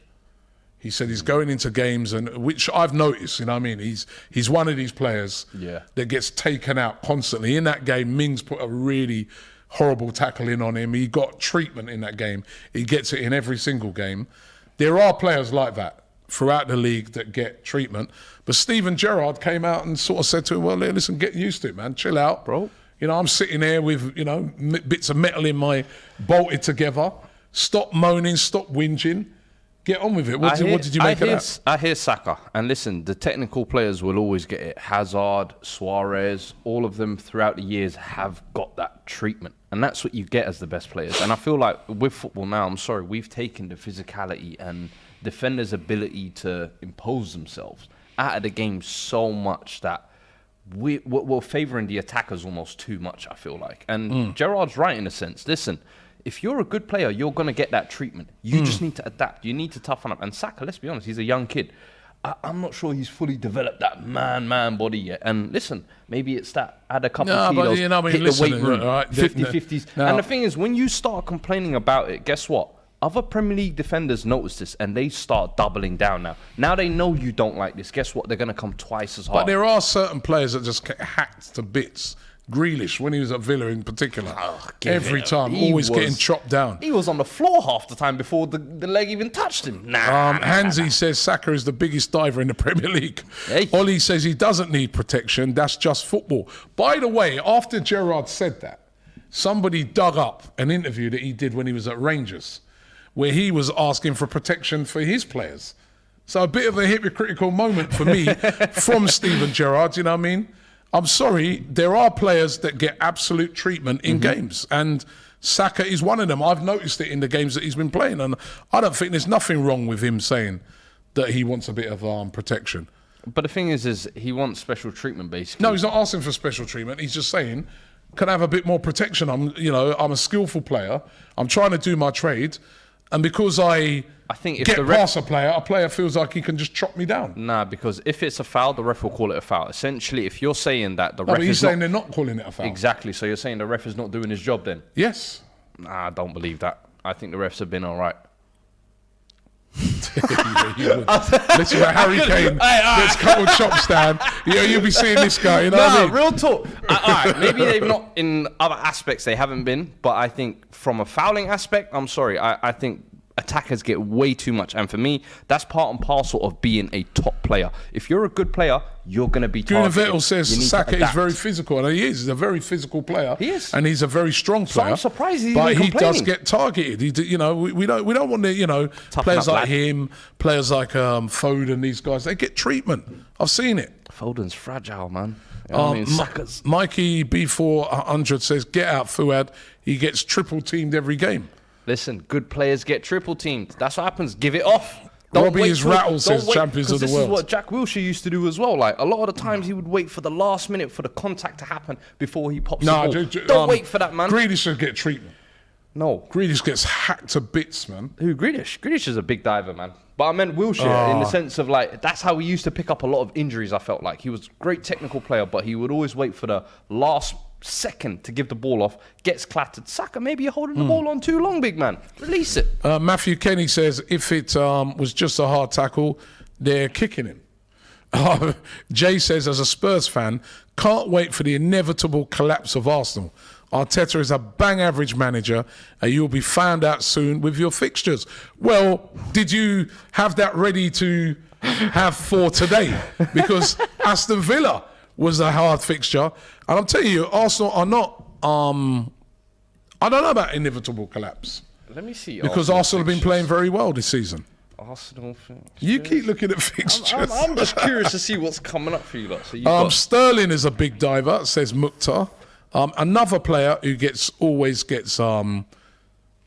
He said he's going into games, and which I've noticed, you know what I mean? He's one of these players that gets taken out constantly. In that game, Mings put a really horrible tackle in on him. He got treatment in that game. He gets it in every single game. There are players like that throughout the league that get treatment. But Steven Gerrard came out and sort of said to him, well, listen, get used to it, man. Chill out. Bro. You know, I'm sitting there with, you know, bits of metal in my bolted together. Stop moaning, stop whinging. Get on with it. What did you make of that? I hear Saka. And listen, the technical players will always get it. Hazard, Suarez, all of them throughout the years have got that treatment. And that's what you get as the best players. And I feel like with football now, I'm sorry, we've taken the physicality and defenders' ability to impose themselves out of the game so much that we're favouring the attackers almost too much, I feel like. And Gerrard's right in a sense. Listen, if you're a good player, you're going to get that treatment. You just need to adapt. You need to toughen up. And Saka, let's be honest, he's a young kid. I'm not sure he's fully developed that man body yet. And listen, maybe it's that add a couple of kilos, hit the weight room, 50-50s. And the thing is, when you start complaining about it, guess what? Other Premier League defenders notice this and they start doubling down now. Now they know you don't like this. Guess what? They're going to come twice as hard. But there are certain players that just get hacked to bits. Grealish, when he was at Villa in particular, every time, always getting chopped down. He was on the floor half the time before the leg even touched him. Hansi says Saka is the biggest diver in the Premier League. Hey. Ollie says he doesn't need protection. That's just football. By the way, after Gerrard said that, somebody dug up an interview that he did when he was at Rangers, where he was asking for protection for his players. So a bit of a hypocritical moment for me from Steven Gerrard, you know what I mean? I'm sorry, there are players that get absolute treatment in games, and Saka is one of them. I've noticed it in the games that he's been playing, and I don't think there's nothing wrong with him saying that he wants a bit of protection. But the thing is he wants special treatment, basically. No, he's not asking for special treatment. He's just saying, can I have a bit more protection? I'm a skillful player. I'm trying to do my trade. And because I think if get past a player feels like he can just chop me down. Nah, because if it's a foul, the ref will call it a foul. Essentially, if you're saying that the ref but he's saying they're not calling it a foul. Exactly. So you're saying the ref is not doing his job then? Yes. Nah, I don't believe that. I think the refs have been all right. Listen to Harry Kane. Let's couple chops down. You'll be seeing this guy. You know what I mean? Real talk. All right, maybe they've not in other aspects. They haven't been, but I think from a fouling aspect, I'm sorry. I think attackers get way too much, and for me, that's part and parcel of being a top player. If you're a good player, you're going to be targeted. Vettel says Saka is very physical, and he is. He's a very physical player. He is, and he's a very strong player. So I'm surprised he's but he does get targeted. We don't want to, players like him, players like Foden, these guys. They get treatment. I've seen it. Foden's fragile, man. You know what I mean? Saka's. Mikey B400 says, "Get out, Fuad. He gets triple teamed every game." Listen, good players get triple teamed. That's what happens. Give it off. Robbie is rattle says champions of the world. This is what Jack Wilshere used to do as well. Like a lot of the times he would wait for the last minute for the contact to happen before he pops the ball. Don't wait for that, man. Grealish should get treatment. No. Grealish gets hacked to bits, man. Who, Grealish? Grealish is a big diver, man. But I meant Wilshere in the sense of like, that's how he used to pick up a lot of injuries, I felt like. He was a great technical player, but he would always wait for the last second to give the ball off, gets clattered. Saka, maybe you're holding the ball on too long, big man. Release it. Matthew Kenny says, if it was just a hard tackle, they're kicking him. Jay says, as a Spurs fan, can't wait for the inevitable collapse of Arsenal. Arteta is a bang average manager and you'll be found out soon with your fixtures. Well, did you have that ready to have for today? Because Aston Villa was a hard fixture. And I'm telling you, Arsenal are not, I don't know about inevitable collapse. Let me see. Because Arsenal have been playing very well this season. Arsenal fixtures. You keep looking at fixtures. I'm just curious to see what's coming up for you lot. So Sterling is a big diver, says Mukhtar. Another player who always gets a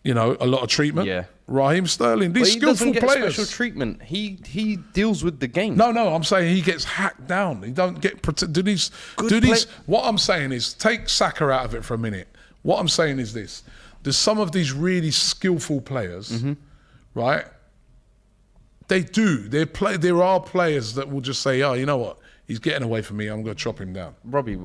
lot of treatment. Yeah. Raheem Sterling. These skillful players. He doesn't get special treatment. He deals with the game. No, I'm saying he gets hacked down. He don't get what I'm saying is take Saka out of it for a minute. What I'm saying is this. There's some of these really skillful players, right? There are players that will just say, oh, you know what? He's getting away from me. I'm going to chop him down. Robbie,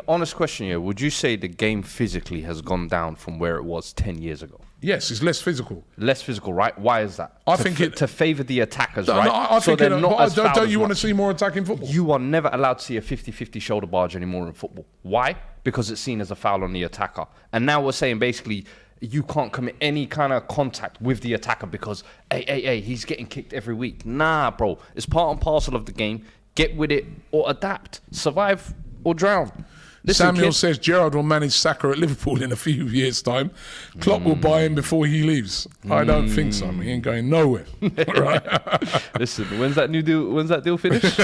honest question here. Would you say the game physically has gone down from where it was 10 years ago? Yes, it's less physical. Less physical, right? Why is that? I think to favour the attackers, no, right? I think they're not as fouled don't as you want to much. see more attacking football? You are never allowed to see a 50-50 shoulder barge anymore in football. Why? Because it's seen as a foul on the attacker. And now we're saying basically you can't commit any kind of contact with the attacker because, hey, he's getting kicked every week. Nah, bro. It's part and parcel of the game. Get with it or adapt. Survive or drown. Listen, Samuel says Gerrard will manage Saka at Liverpool in a few years' time. Klopp will buy him before he leaves. I don't think so. He ain't going nowhere. Right? Listen, when's that deal finish?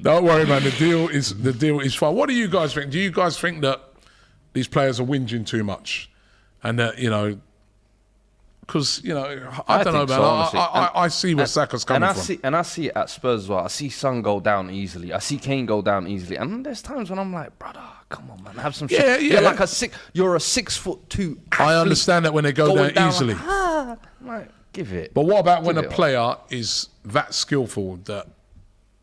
Don't worry, man. The deal is fine. What do you guys think? Do you guys think that these players are whinging too much, and that because I don't know, man. So, I see where Saka's coming from. I see it at Spurs as well. I see Son go down easily. I see Kane go down easily. And there's times when I'm like, brother, come on, man, have some shit. Yeah. You're a 6'2" athlete. I understand that when they go down easily. Like, give it. But what about when a player is that skillful that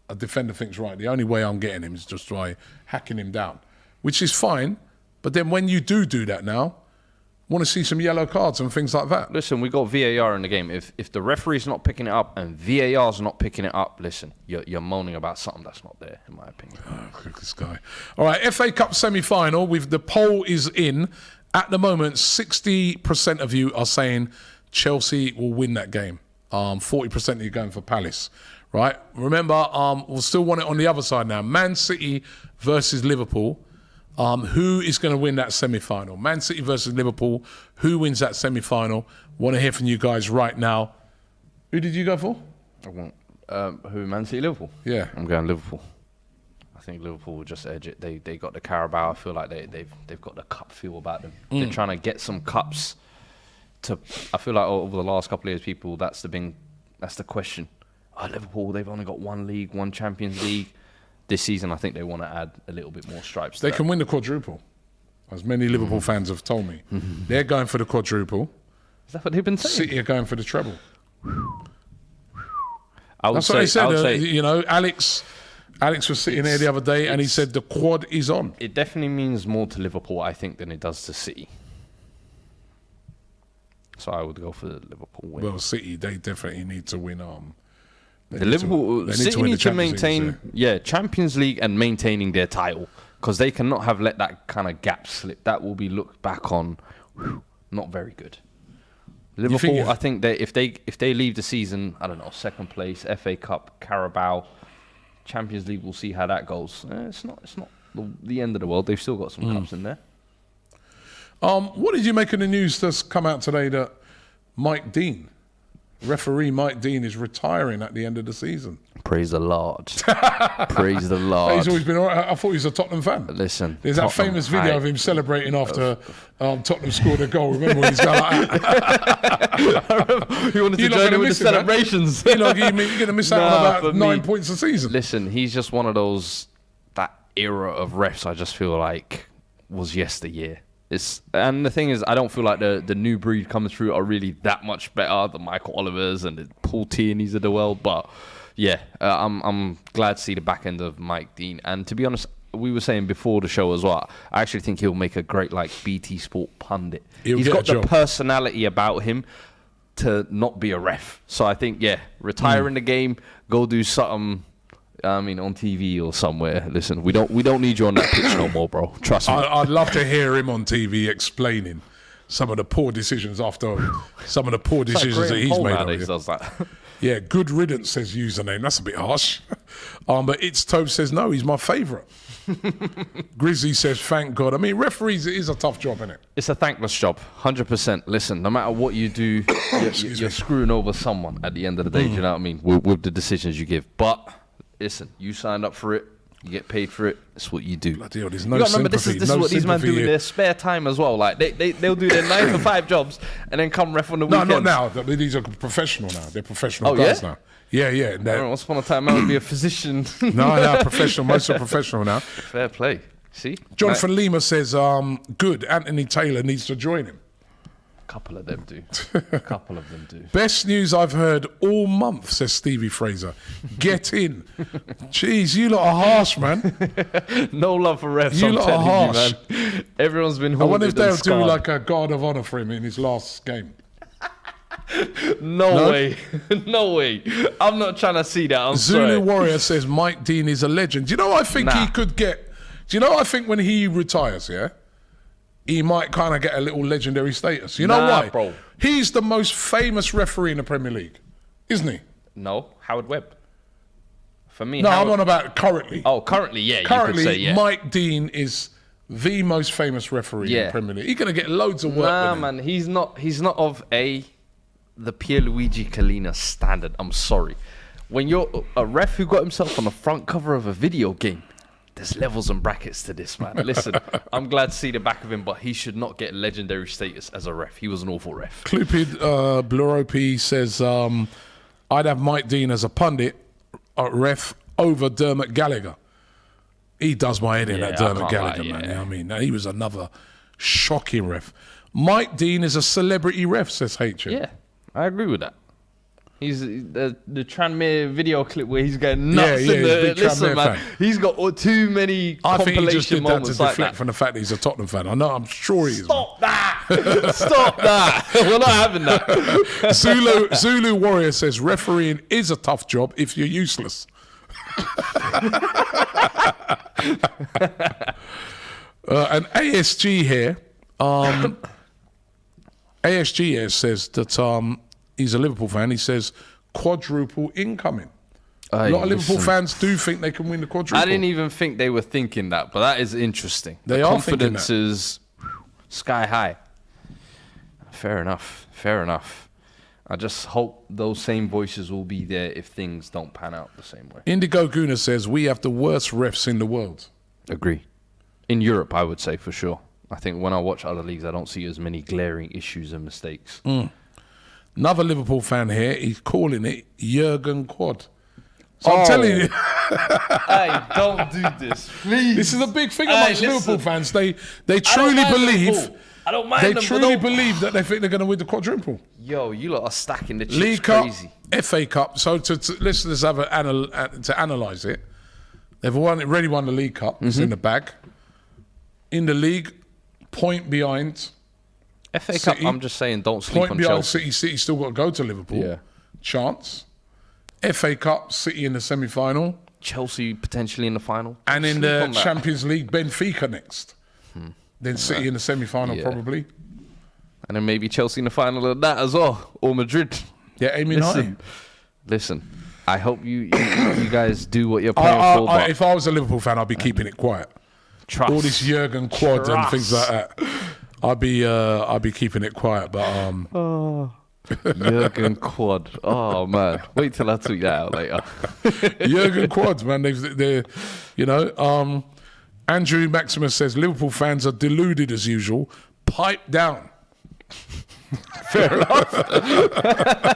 a defender thinks, right, the only way I'm getting him is just by hacking him down, which is fine. But then when you do that now, want to see some yellow cards and things like that. Listen, we got VAR in the game. If the referee's not picking it up and VAR's not picking it up, listen, you're moaning about something that's not there, in my opinion. Oh, look at this guy. All right, FA Cup semi-final. The poll is in. At the moment, 60% of you are saying Chelsea will win that game. 40% of you going for Palace. Right? Remember, we'll still want it on the other side now. Man City versus Liverpool. Who is going to win that semi-final? Man City versus Liverpool. Who wins that semi-final? Want to hear from you guys right now. Who did you go for? I want who? Man City, Liverpool. Yeah, I'm going Liverpool. I think Liverpool will just edge it. They got the Carabao. I feel like they've got the cup feel about them. They're trying to get some cups. I feel like over the last couple of years, that's the question. Liverpool, they've only got one league, one Champions League. This season, I think they want to add a little bit more stripes. They can win the quadruple, as many Liverpool fans have told me. They're going for the quadruple. Is that what they've been saying? City are going for the treble. That's what they said. Alex was sitting there the other day, and he said the quad is on. It definitely means more to Liverpool, I think, than it does to City. So I would go for the Liverpool win. Well, City, they definitely need to win. City need to maintain, Champions League and maintaining their title, because they cannot have let that kind of gap slip. That will be looked back on, not very good. Liverpool, I think that if they leave the season, I don't know, second place, FA Cup, Carabao, Champions League, we'll see how that goes. It's not the end of the world. They've still got some cups in there. What did you make of the news that's come out today that referee Mike Dean is retiring at the end of the season? Praise the Lord. Praise the Lord. He's always been all right. I thought he was a Tottenham fan. Listen. There's that famous video of him celebrating after Tottenham scored a goal. Remember when he's going like that? He wanted to join in with the celebrations. You're going to miss out on about 9 points a season. Listen, he's just one of those, that era of refs I just feel like was yesteryear. And the thing is, I don't feel like the new breed coming through are really that much better than Michael Oliver's and the Paul Tierney's of the world. But yeah, I'm glad to see the back end of Mike Dean. And to be honest, we were saying before the show as well, I actually think he'll make a great BT Sport pundit. He's got the personality about him to not be a ref. So I think, retire in the game, go do something. On TV or somewhere. Listen, we don't need you on that pitch no more, bro. Trust me. I'd love to hear him on TV explaining some of the poor decisions that he's made. Does that. Yeah, good riddance says username. That's a bit harsh. But It's Tobe says no, he's my favourite. Grizzly says thank God. Referees, it is a tough job, isn't it? It's a thankless job, 100%. Listen, no matter what you do, you're screwing over someone at the end of the day. Do you know what I mean? With the decisions you give, but. Listen, you signed up for it. You get paid for it. That's what you do. Bloody hell, there's no remember, sympathy. This is what these men do in their spare time as well. They'll do their 9 to 5 jobs and then come ref on the weekend. No, not now. These are professional now. They're professional guys now. Yeah. Once upon a time, I would be a physician. No, professional. Most are professional now. Fair play. See? Jonathan Lima says, good, Anthony Taylor needs to join him. A couple of them do. Best news I've heard all month, says Stevie Fraser. Get in. Jeez, you lot are harsh, man. No love for refs, You lot are harsh. You, man. Everyone's been I wonder if haunted they'll and do scarred. like a guard of honour for him in his last game. No way. No way. I'm not trying to see that. I'm Zulu sorry. Warrior says Mike Dean is a legend. Do you know what I think he could get? Do you know what I think when he retires, yeah? He might kind of get a little legendary status. You know why? Bro. He's the most famous referee in the Premier League, isn't he? No, Howard Webb. For me, No, I'm on about currently. Oh, currently, yeah. Currently, you could say, yeah. Mike Dean is the most famous referee in the Premier League. He's going to get loads of work with him. Man, he's not of the Pierluigi Collina standard. I'm sorry. When you're a ref who got himself on the front cover of a video game, there's levels and brackets to this, man. Listen, I'm glad to see the back of him, but he should not get legendary status as a ref. He was an awful ref. Clupid Bluropi says, I'd have Mike Dean as a pundit ref over Dermot Gallagher. He does my head in, that Dermot Gallagher, man. You know what I mean? He was another shocking ref. Mike Dean is a celebrity ref, says HM. Yeah, I agree with that. He's the Tranmere video clip where he's going nuts in the listen, man. Fan. He's got too many I think compilation he just did that moments to like deflect that. from the fact that he's a Tottenham fan. I'm sure he is. Stop that! Stop that! We're not having that. Zulu Warrior says refereeing is a tough job if you're useless. And ASG here, ASG here says that he's a Liverpool fan. He says quadruple incoming. A lot of Liverpool fans do think they can win the quadruple. I didn't even think they were thinking that, but that is interesting. They the are confidence is sky high. Fair enough. Fair enough. I just hope those same voices will be there if things don't pan out the same way. Indigo Guna says we have the worst refs in the world. Agree. In Europe, I would say for sure. I think when I watch other leagues, I don't see as many glaring issues and mistakes. Another Liverpool fan here, he's calling it Jurgen Quad. So I'm telling you. Hey, don't do this, please. This is a big thing amongst Liverpool fans. They truly believe. I don't mind They them, truly believe that they think they're going to win the quadruple. Yo, you lot are stacking the chips League crazy. Cup, FA Cup. So let's have to analyse it. They've already won the League Cup. It's in the bag. In the league, point behind FA City. Cup, I'm just saying, don't sleep Point on behind Chelsea. City. City still got to go to Liverpool. Yeah. Chance. FA Cup, City in the semi-final. Chelsea potentially in the final. And in the Champions League, Benfica next. Then City in the semi-final probably. And then maybe Chelsea in the final of that as well. Or Madrid. Yeah, aiming high. Listen, I hope you guys do what you're playing for. If I was a Liverpool fan, I'd be keeping it quiet. Trust. All this Jurgen Quad and things like that. I'd be keeping it quiet. But Jurgen Quad. Oh man, wait till I tweet that out later. Jurgen Quad, man. They're Andrew Maximus says Liverpool fans are deluded as usual. Pipe down. Fair enough.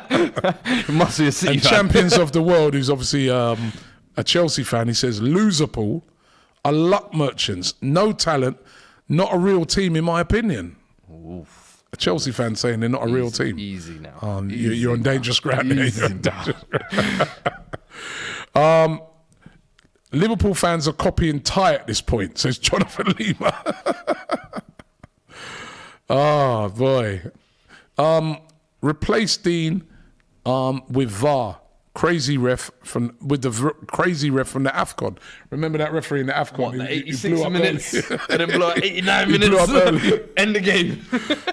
It must be a City And fan. champions of the world, who's obviously a Chelsea fan, he says Loserpool are luck merchants, no talent, not a real team in my opinion. Oof. A Chelsea fan saying they're not a real team. Easy now. You're on dangerous ground there. Easy Liverpool fans are copying Ty at this point, says Jonathan Lima. Oh, boy. Replace Dean with VAR. Crazy ref from the AFCON. Remember that referee in the AFCON? What, He 86 blew up minutes early. and then blew up 89 He blew minutes. up early. End the game.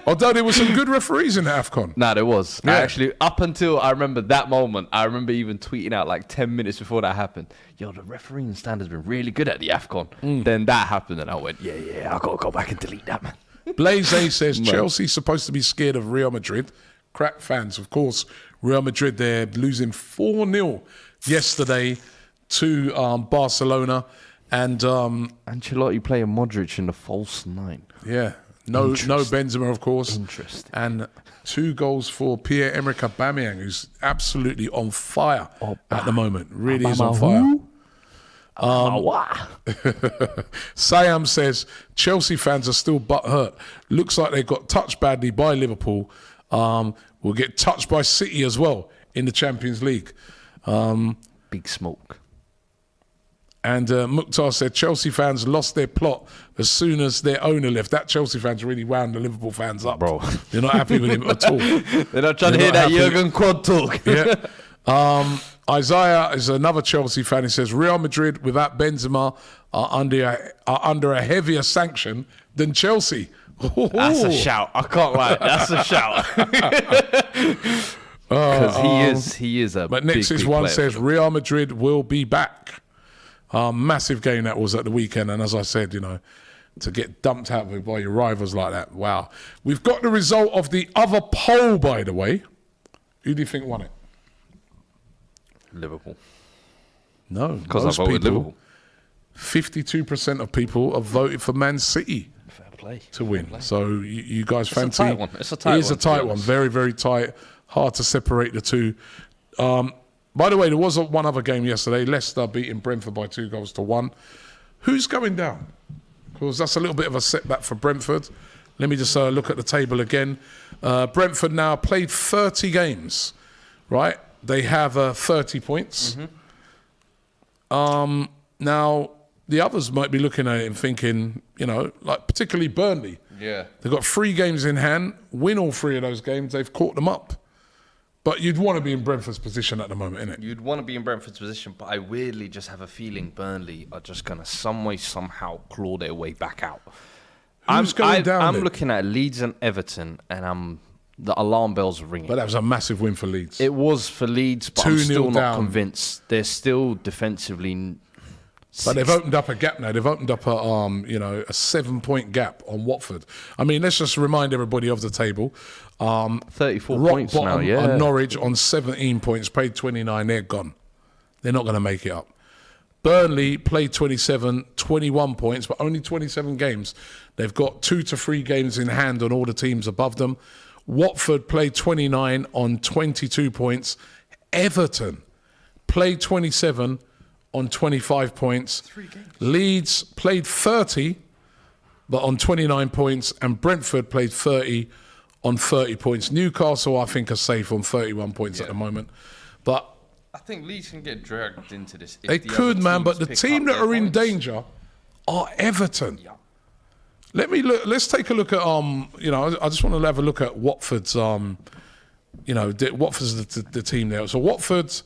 Although there were some good referees in the AFCON. Nah, there was. Yeah. Actually, up until I remember that moment, I remember even tweeting out like 10 minutes before that happened, yo, the refereeing standard's been really good at the AFCON. Then that happened and I went, yeah, I got to go back and delete that, man. Blaze A says Chelsea's supposed to be scared of Real Madrid. Crack fans, of course. Real Madrid, they're losing 4-0 yesterday to Barcelona. And Ancelotti playing Modric in the false nine. yeah, no Benzema, of course. Interesting. And 2 goals for Pierre-Emerick Aubameyang, who's absolutely on fire at the moment. Really is on fire. Siam says Chelsea fans are still butthurt. Looks like they got touched badly by Liverpool. Will get touched by City as well in the Champions League. Big smoke. And Mukhtar said Chelsea fans lost their plot as soon as their owner left. That Chelsea fans really wound the Liverpool fans up. Bro. They're not happy with him at all. They're not trying to hear that Jurgen Klopp talk. Yeah. Isaiah is another Chelsea fan. He says Real Madrid without Benzema are under a heavier sanction than Chelsea. That's a shout. I can't lie. That's a shout. Because he is a but next big one player. says Real Madrid will be back. Massive game that was at the weekend, and as I said, to get dumped out by your rivals like that, wow. We've got the result of the other poll, by the way. Who do you think won it? Liverpool. No, because I voted Liverpool. 52% of people have voted for Man City to win. So you guys fancy? It's a tight one. It's a tight one. It is a tight one. Very, very tight. Hard to separate the two. By the way, there was one other game yesterday. Leicester beating Brentford by 2-1. Who's going down? Because that's a little bit of a setback for Brentford. Let me just look at the table again. Brentford now played 30 games, right? They have 30 points. Now, the others might be looking at it and thinking, like particularly Burnley. Yeah. They've got 3 games in hand. Win all 3 of those games. They've caught them up. But you'd want to be in Brentford's position at the moment, innit? You'd want to be in Brentford's position, but I weirdly just have a feeling Burnley are just going to somehow claw their way back out. Who's going down I'm then? looking at Leeds and Everton, and the alarm bells are ringing. But that was a massive win for Leeds. It was for Leeds, but I'm 2-0 still not down. convinced. They're still defensively... But they've opened up a gap now. They've opened up a 7-point gap on Watford. I mean, let's just remind everybody of the table. 34 rock points bottom now, yeah. are Norwich on 17 points, paid 29. They're gone. They're not going to make it up. Burnley played 27, 21 points, but only 27 games. They've got 2 to 3 games in hand on all the teams above them. Watford played 29 on 22 points. Everton played 27 on 25 points. 3 games. Leeds played 30, but on 29 points. And Brentford played 30 on 30 points. Newcastle, I think, are safe on 31 points at the moment. But I think Leeds can get dragged into this. they could, man. But the team that are in danger are Everton. Yeah. Let's take a look at I just want to have a look at Watford's Watford's the team there. So Watford's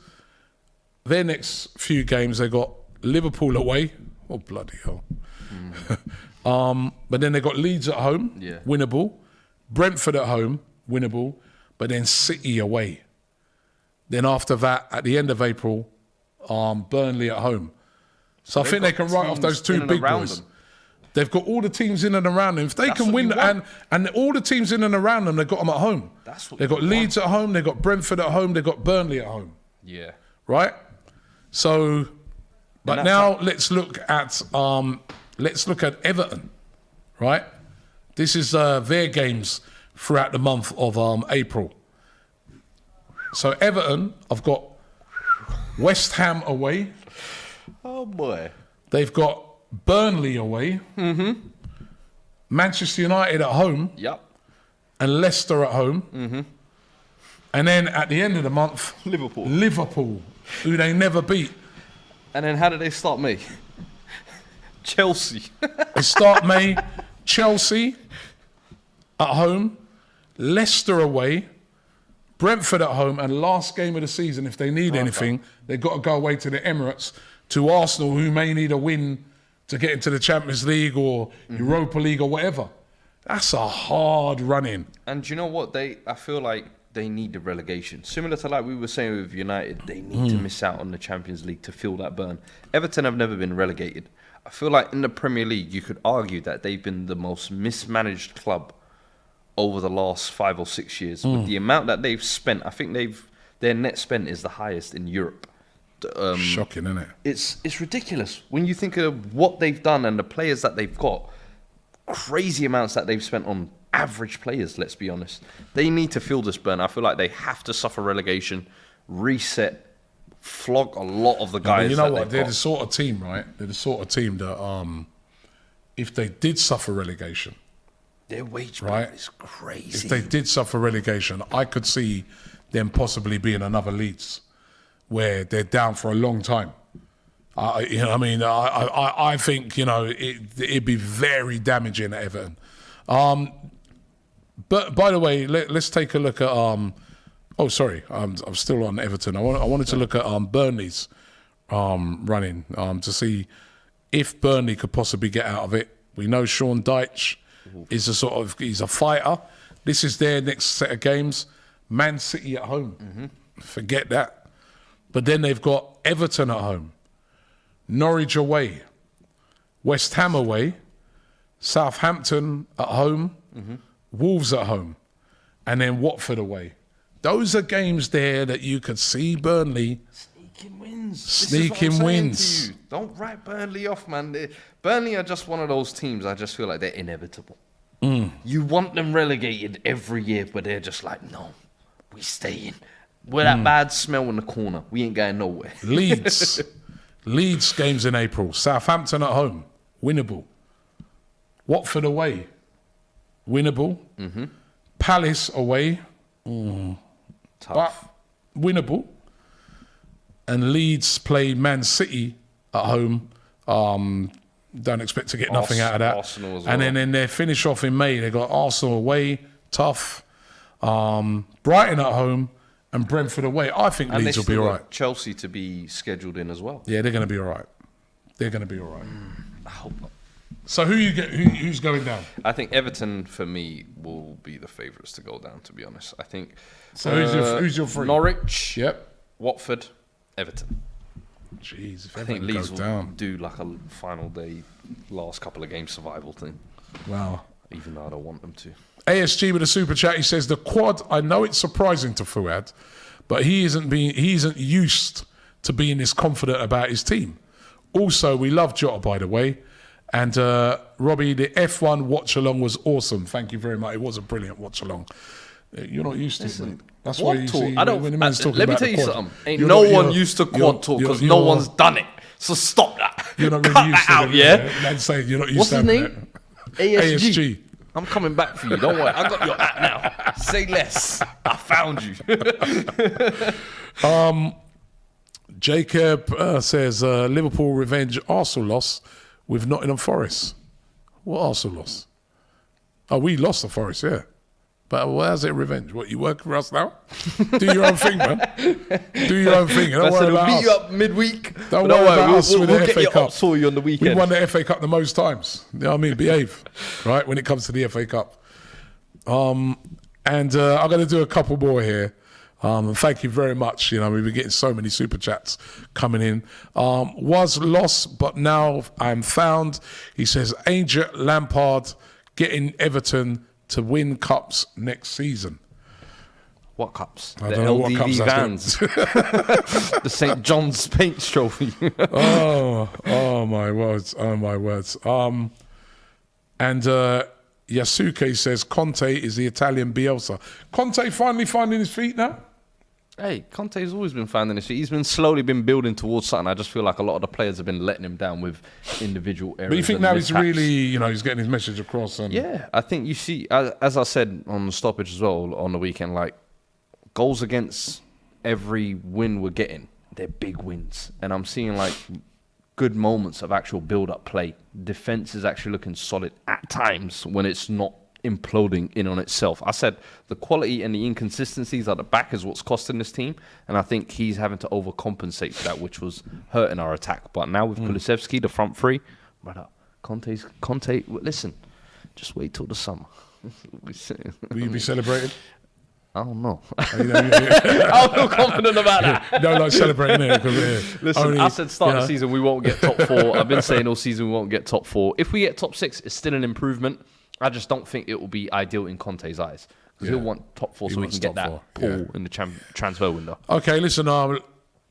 their next few games, they got Liverpool away. Oh bloody hell! But then they got Leeds at home, winnable. Brentford at home, winnable. But then City away. Then after that, at the end of April, Burnley at home. So I think they can write off those 2 big boys. They've got all the teams in and around them. If they can win, and all the teams in and around them, they've got them at home. They've got Leeds at home, they've got Brentford at home, they've got Burnley at home. Yeah. Right? So, but now let's look at Everton, right? This is their games throughout the month of April. So Everton, I've got West Ham away. Oh boy. They've got Burnley away. Manchester United at home. Yep. And Leicester at home. And then at the end of the month, Liverpool, who they never beat. And then how did they start May? Chelsea. They start May, Chelsea at home, Leicester away, Brentford at home, and last game of the season, if they need anything, they've got to go away to the Emirates, to Arsenal, who may need a win to get into the Champions League or Europa League or whatever. That's a hard run-in. And do you know what? I feel like they need the relegation. Similar to like we were saying with United, they need to miss out on the Champions League to feel that burn. Everton have never been relegated. I feel like in the Premier League, you could argue that they've been the most mismanaged club over the last 5 or 6 years. With the amount that they've spent, I think their net spent is the highest in Europe. Shocking, isn't it? It's ridiculous when you think of what they've done and the players that they've got. Crazy amounts that they've spent on average players, let's be honest. They need to feel this burn. I feel like they have to suffer relegation, reset, flog a lot of the guys. But you know what? They're the sort of team, right? They're the sort of team that, if they did suffer relegation, their wage bill is crazy. If they did suffer relegation, I could see them possibly being another Leeds, where they're down for a long time. You know what I mean? I think, you know, it'd be very damaging at Everton. But by the way, let's take a look at. I'm still on Everton. I wanted to look at Burnley's running to see if Burnley could possibly get out of it. We know Sean Dyche is he's a fighter. This is their next set of games. Man City at home. Forget that. But then they've got Everton at home, Norwich away, West Ham away, Southampton at home, Wolves at home, and then Watford away. Those are games there that you could see Burnley sneaking wins. Don't write Burnley off, man. Burnley are just one of those teams. I just feel like they're inevitable. You want them relegated every year, but they're just like, no, we stay in. We're that bad smell in the corner. We ain't going nowhere. Leeds games in April. Southampton at home, winnable. Watford away, winnable. Palace away, tough, but winnable. And Leeds play Man City at home. Don't expect to get nothing out of that. Arsenal as well. And then in their finish off in May, they got Arsenal away, tough. Brighton at home and Brentford away. I think and Leeds will be all right. Chelsea to be scheduled in as well. Yeah, they're going to be all right. They're going to be all right. I hope not. So who's going down? I think Everton, for me, will be the favourites to go down, to be honest. I think. So who's your three? Norwich, Yep. Watford, Everton. Jeez, if I think Everton Leeds goes will down. do like a final day, last couple of games survival thing. Wow. Even though I don't want them to. ASG with a super chat. He says the quad. I know it's surprising to Fuad, but he isn't used to being this confident about his team. Also, we love Jota, by the way. And Robbie, the F1 watch along was awesome. Thank you very much. It was a brilliant watch along. You're not used to it, mate. That's why you see when the man's talking let me about tell you the quad, something. Ain't no one used to quad talk because no one's done it. So stop that. You're not really Cut used that to out, it. yeah? Man's saying you're not used What's to his having name? it. ASG. I'm coming back for you. Don't worry. I got your app now. Say less. I found you. Jacob says Liverpool revenge Arsenal loss with Nottingham Forest. What Arsenal loss? Oh, we lost to Forest, yeah. But where's it revenge? What, you work for us now? Do your own thing, man. Do your own thing. Don't worry about beat us. You up midweek. Don't worry about us with the get FA your Cup. Saw you on the weekend. We won the FA Cup the most times. You know what I mean? Behave, right, when it comes to the FA Cup. And I'm going to do a couple more here. Thank you very much. You know, we've been getting so many super chats coming in. Was lost, but now I'm found. He says, Angel Lampard getting Everton to win cups next season. What cups? I the don't know what LDV cups vans. The St. John's Paints Trophy. oh my words. Oh my words. And Yasuke says Conte is the Italian Bielsa. Conte finally finding his feet now? Hey, Conte's always been finding his feet. He's been slowly building towards something. I just feel like a lot of the players have been letting him down with individual errors. But you think now he's really, he's getting his message across? And yeah, I think you see, as I said on the stoppage as well on the weekend, like goals against every win we're getting, they're big wins. And I'm seeing like good moments of actual build-up play. Defense is actually looking solid at times when it's not imploding in on itself. I said the quality and the inconsistencies at the back is what's costing this team, and I think he's having to overcompensate for that, which was hurting our attack. But now with Kulusevski, the front three, brother, Conte, listen, just wait till the summer. Will you be celebrated? I don't know. I don't feel confident about that. No, like celebrating it. Listen, I said start the season we won't get top 4. I've been saying all season we won't get top 4. If we get top 6, it's still an improvement. I just don't think it will be ideal in Conte's eyes. Because he'll want top 4 so we can get that pull in the transfer window. Okay, listen,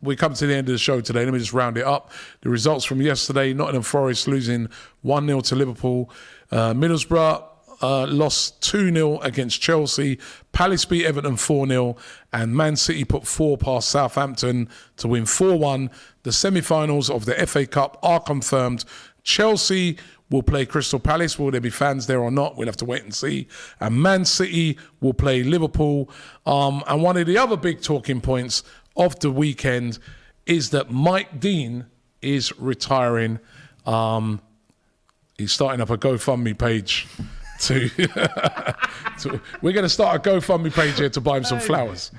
we come to the end of the show today. Let me just round it up. The results from yesterday, Nottingham Forest losing 1-0 to Liverpool. Middlesbrough lost 2-0 against Chelsea. Palace beat Everton 4-0. And Man City put 4 past Southampton to win 4-1. The semi-finals of the FA Cup are confirmed. Chelsea will play Crystal Palace. Will there be fans there or not? We'll have to wait and see. And Man City will play Liverpool. And one of the other big talking points of the weekend is that Mike Dean is retiring. He's starting up a GoFundMe page we're going to start a GoFundMe page here to buy him some flowers,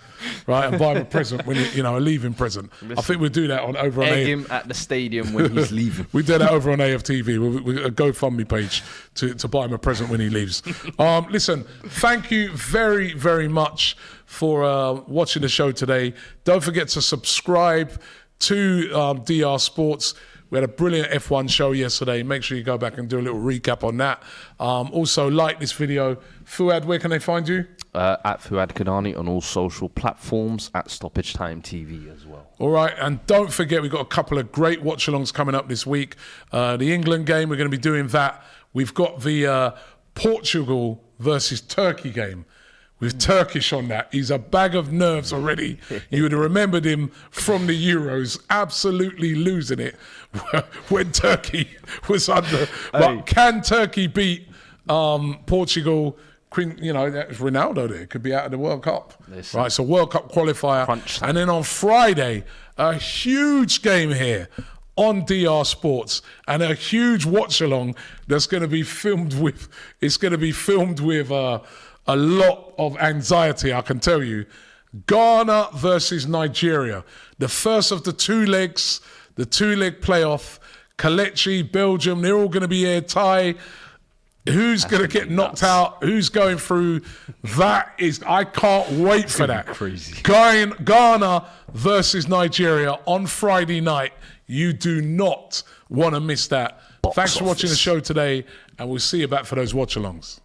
right, and buy him a present when a leaving present. I think we'll do that over on him at the stadium when he's leaving. We do that over on AFTV. We'll a GoFundMe page to buy him a present when he leaves. Listen, thank you very, very much for watching the show today. Don't forget to subscribe to DR Sports. We had a brilliant F1 show yesterday. Make sure you go back and do a little recap on that. Also, like this video. Fuad, where can they find you? At Fuad Kanani on all social platforms, at Stoppage Time TV as well. All right, and don't forget, we've got a couple of great watch-alongs coming up this week. The England game, we're going to be doing that. We've got the Portugal versus Turkey game. With Turkish on that. He's a bag of nerves already. You would have remembered him from the Euros, absolutely losing it when Turkey was under. But can Turkey beat Portugal? That was Ronaldo there. Could be out of the World Cup. Listen. Right, so World Cup qualifier. And then on Friday, a huge game here on DR Sports and a huge watch-along that's going to be filmed with, a lot of anxiety, I can tell you. Ghana versus Nigeria. The first of the 2 legs, the 2-leg playoff. Kelechi, Belgium, they're all going to be airtight. Who's going to get knocked out? Who's going through? I can't wait for that. Crazy. Ghana versus Nigeria on Friday night. You do not want to miss that. Thanks for watching the show today, and we'll see you back for those watch-alongs.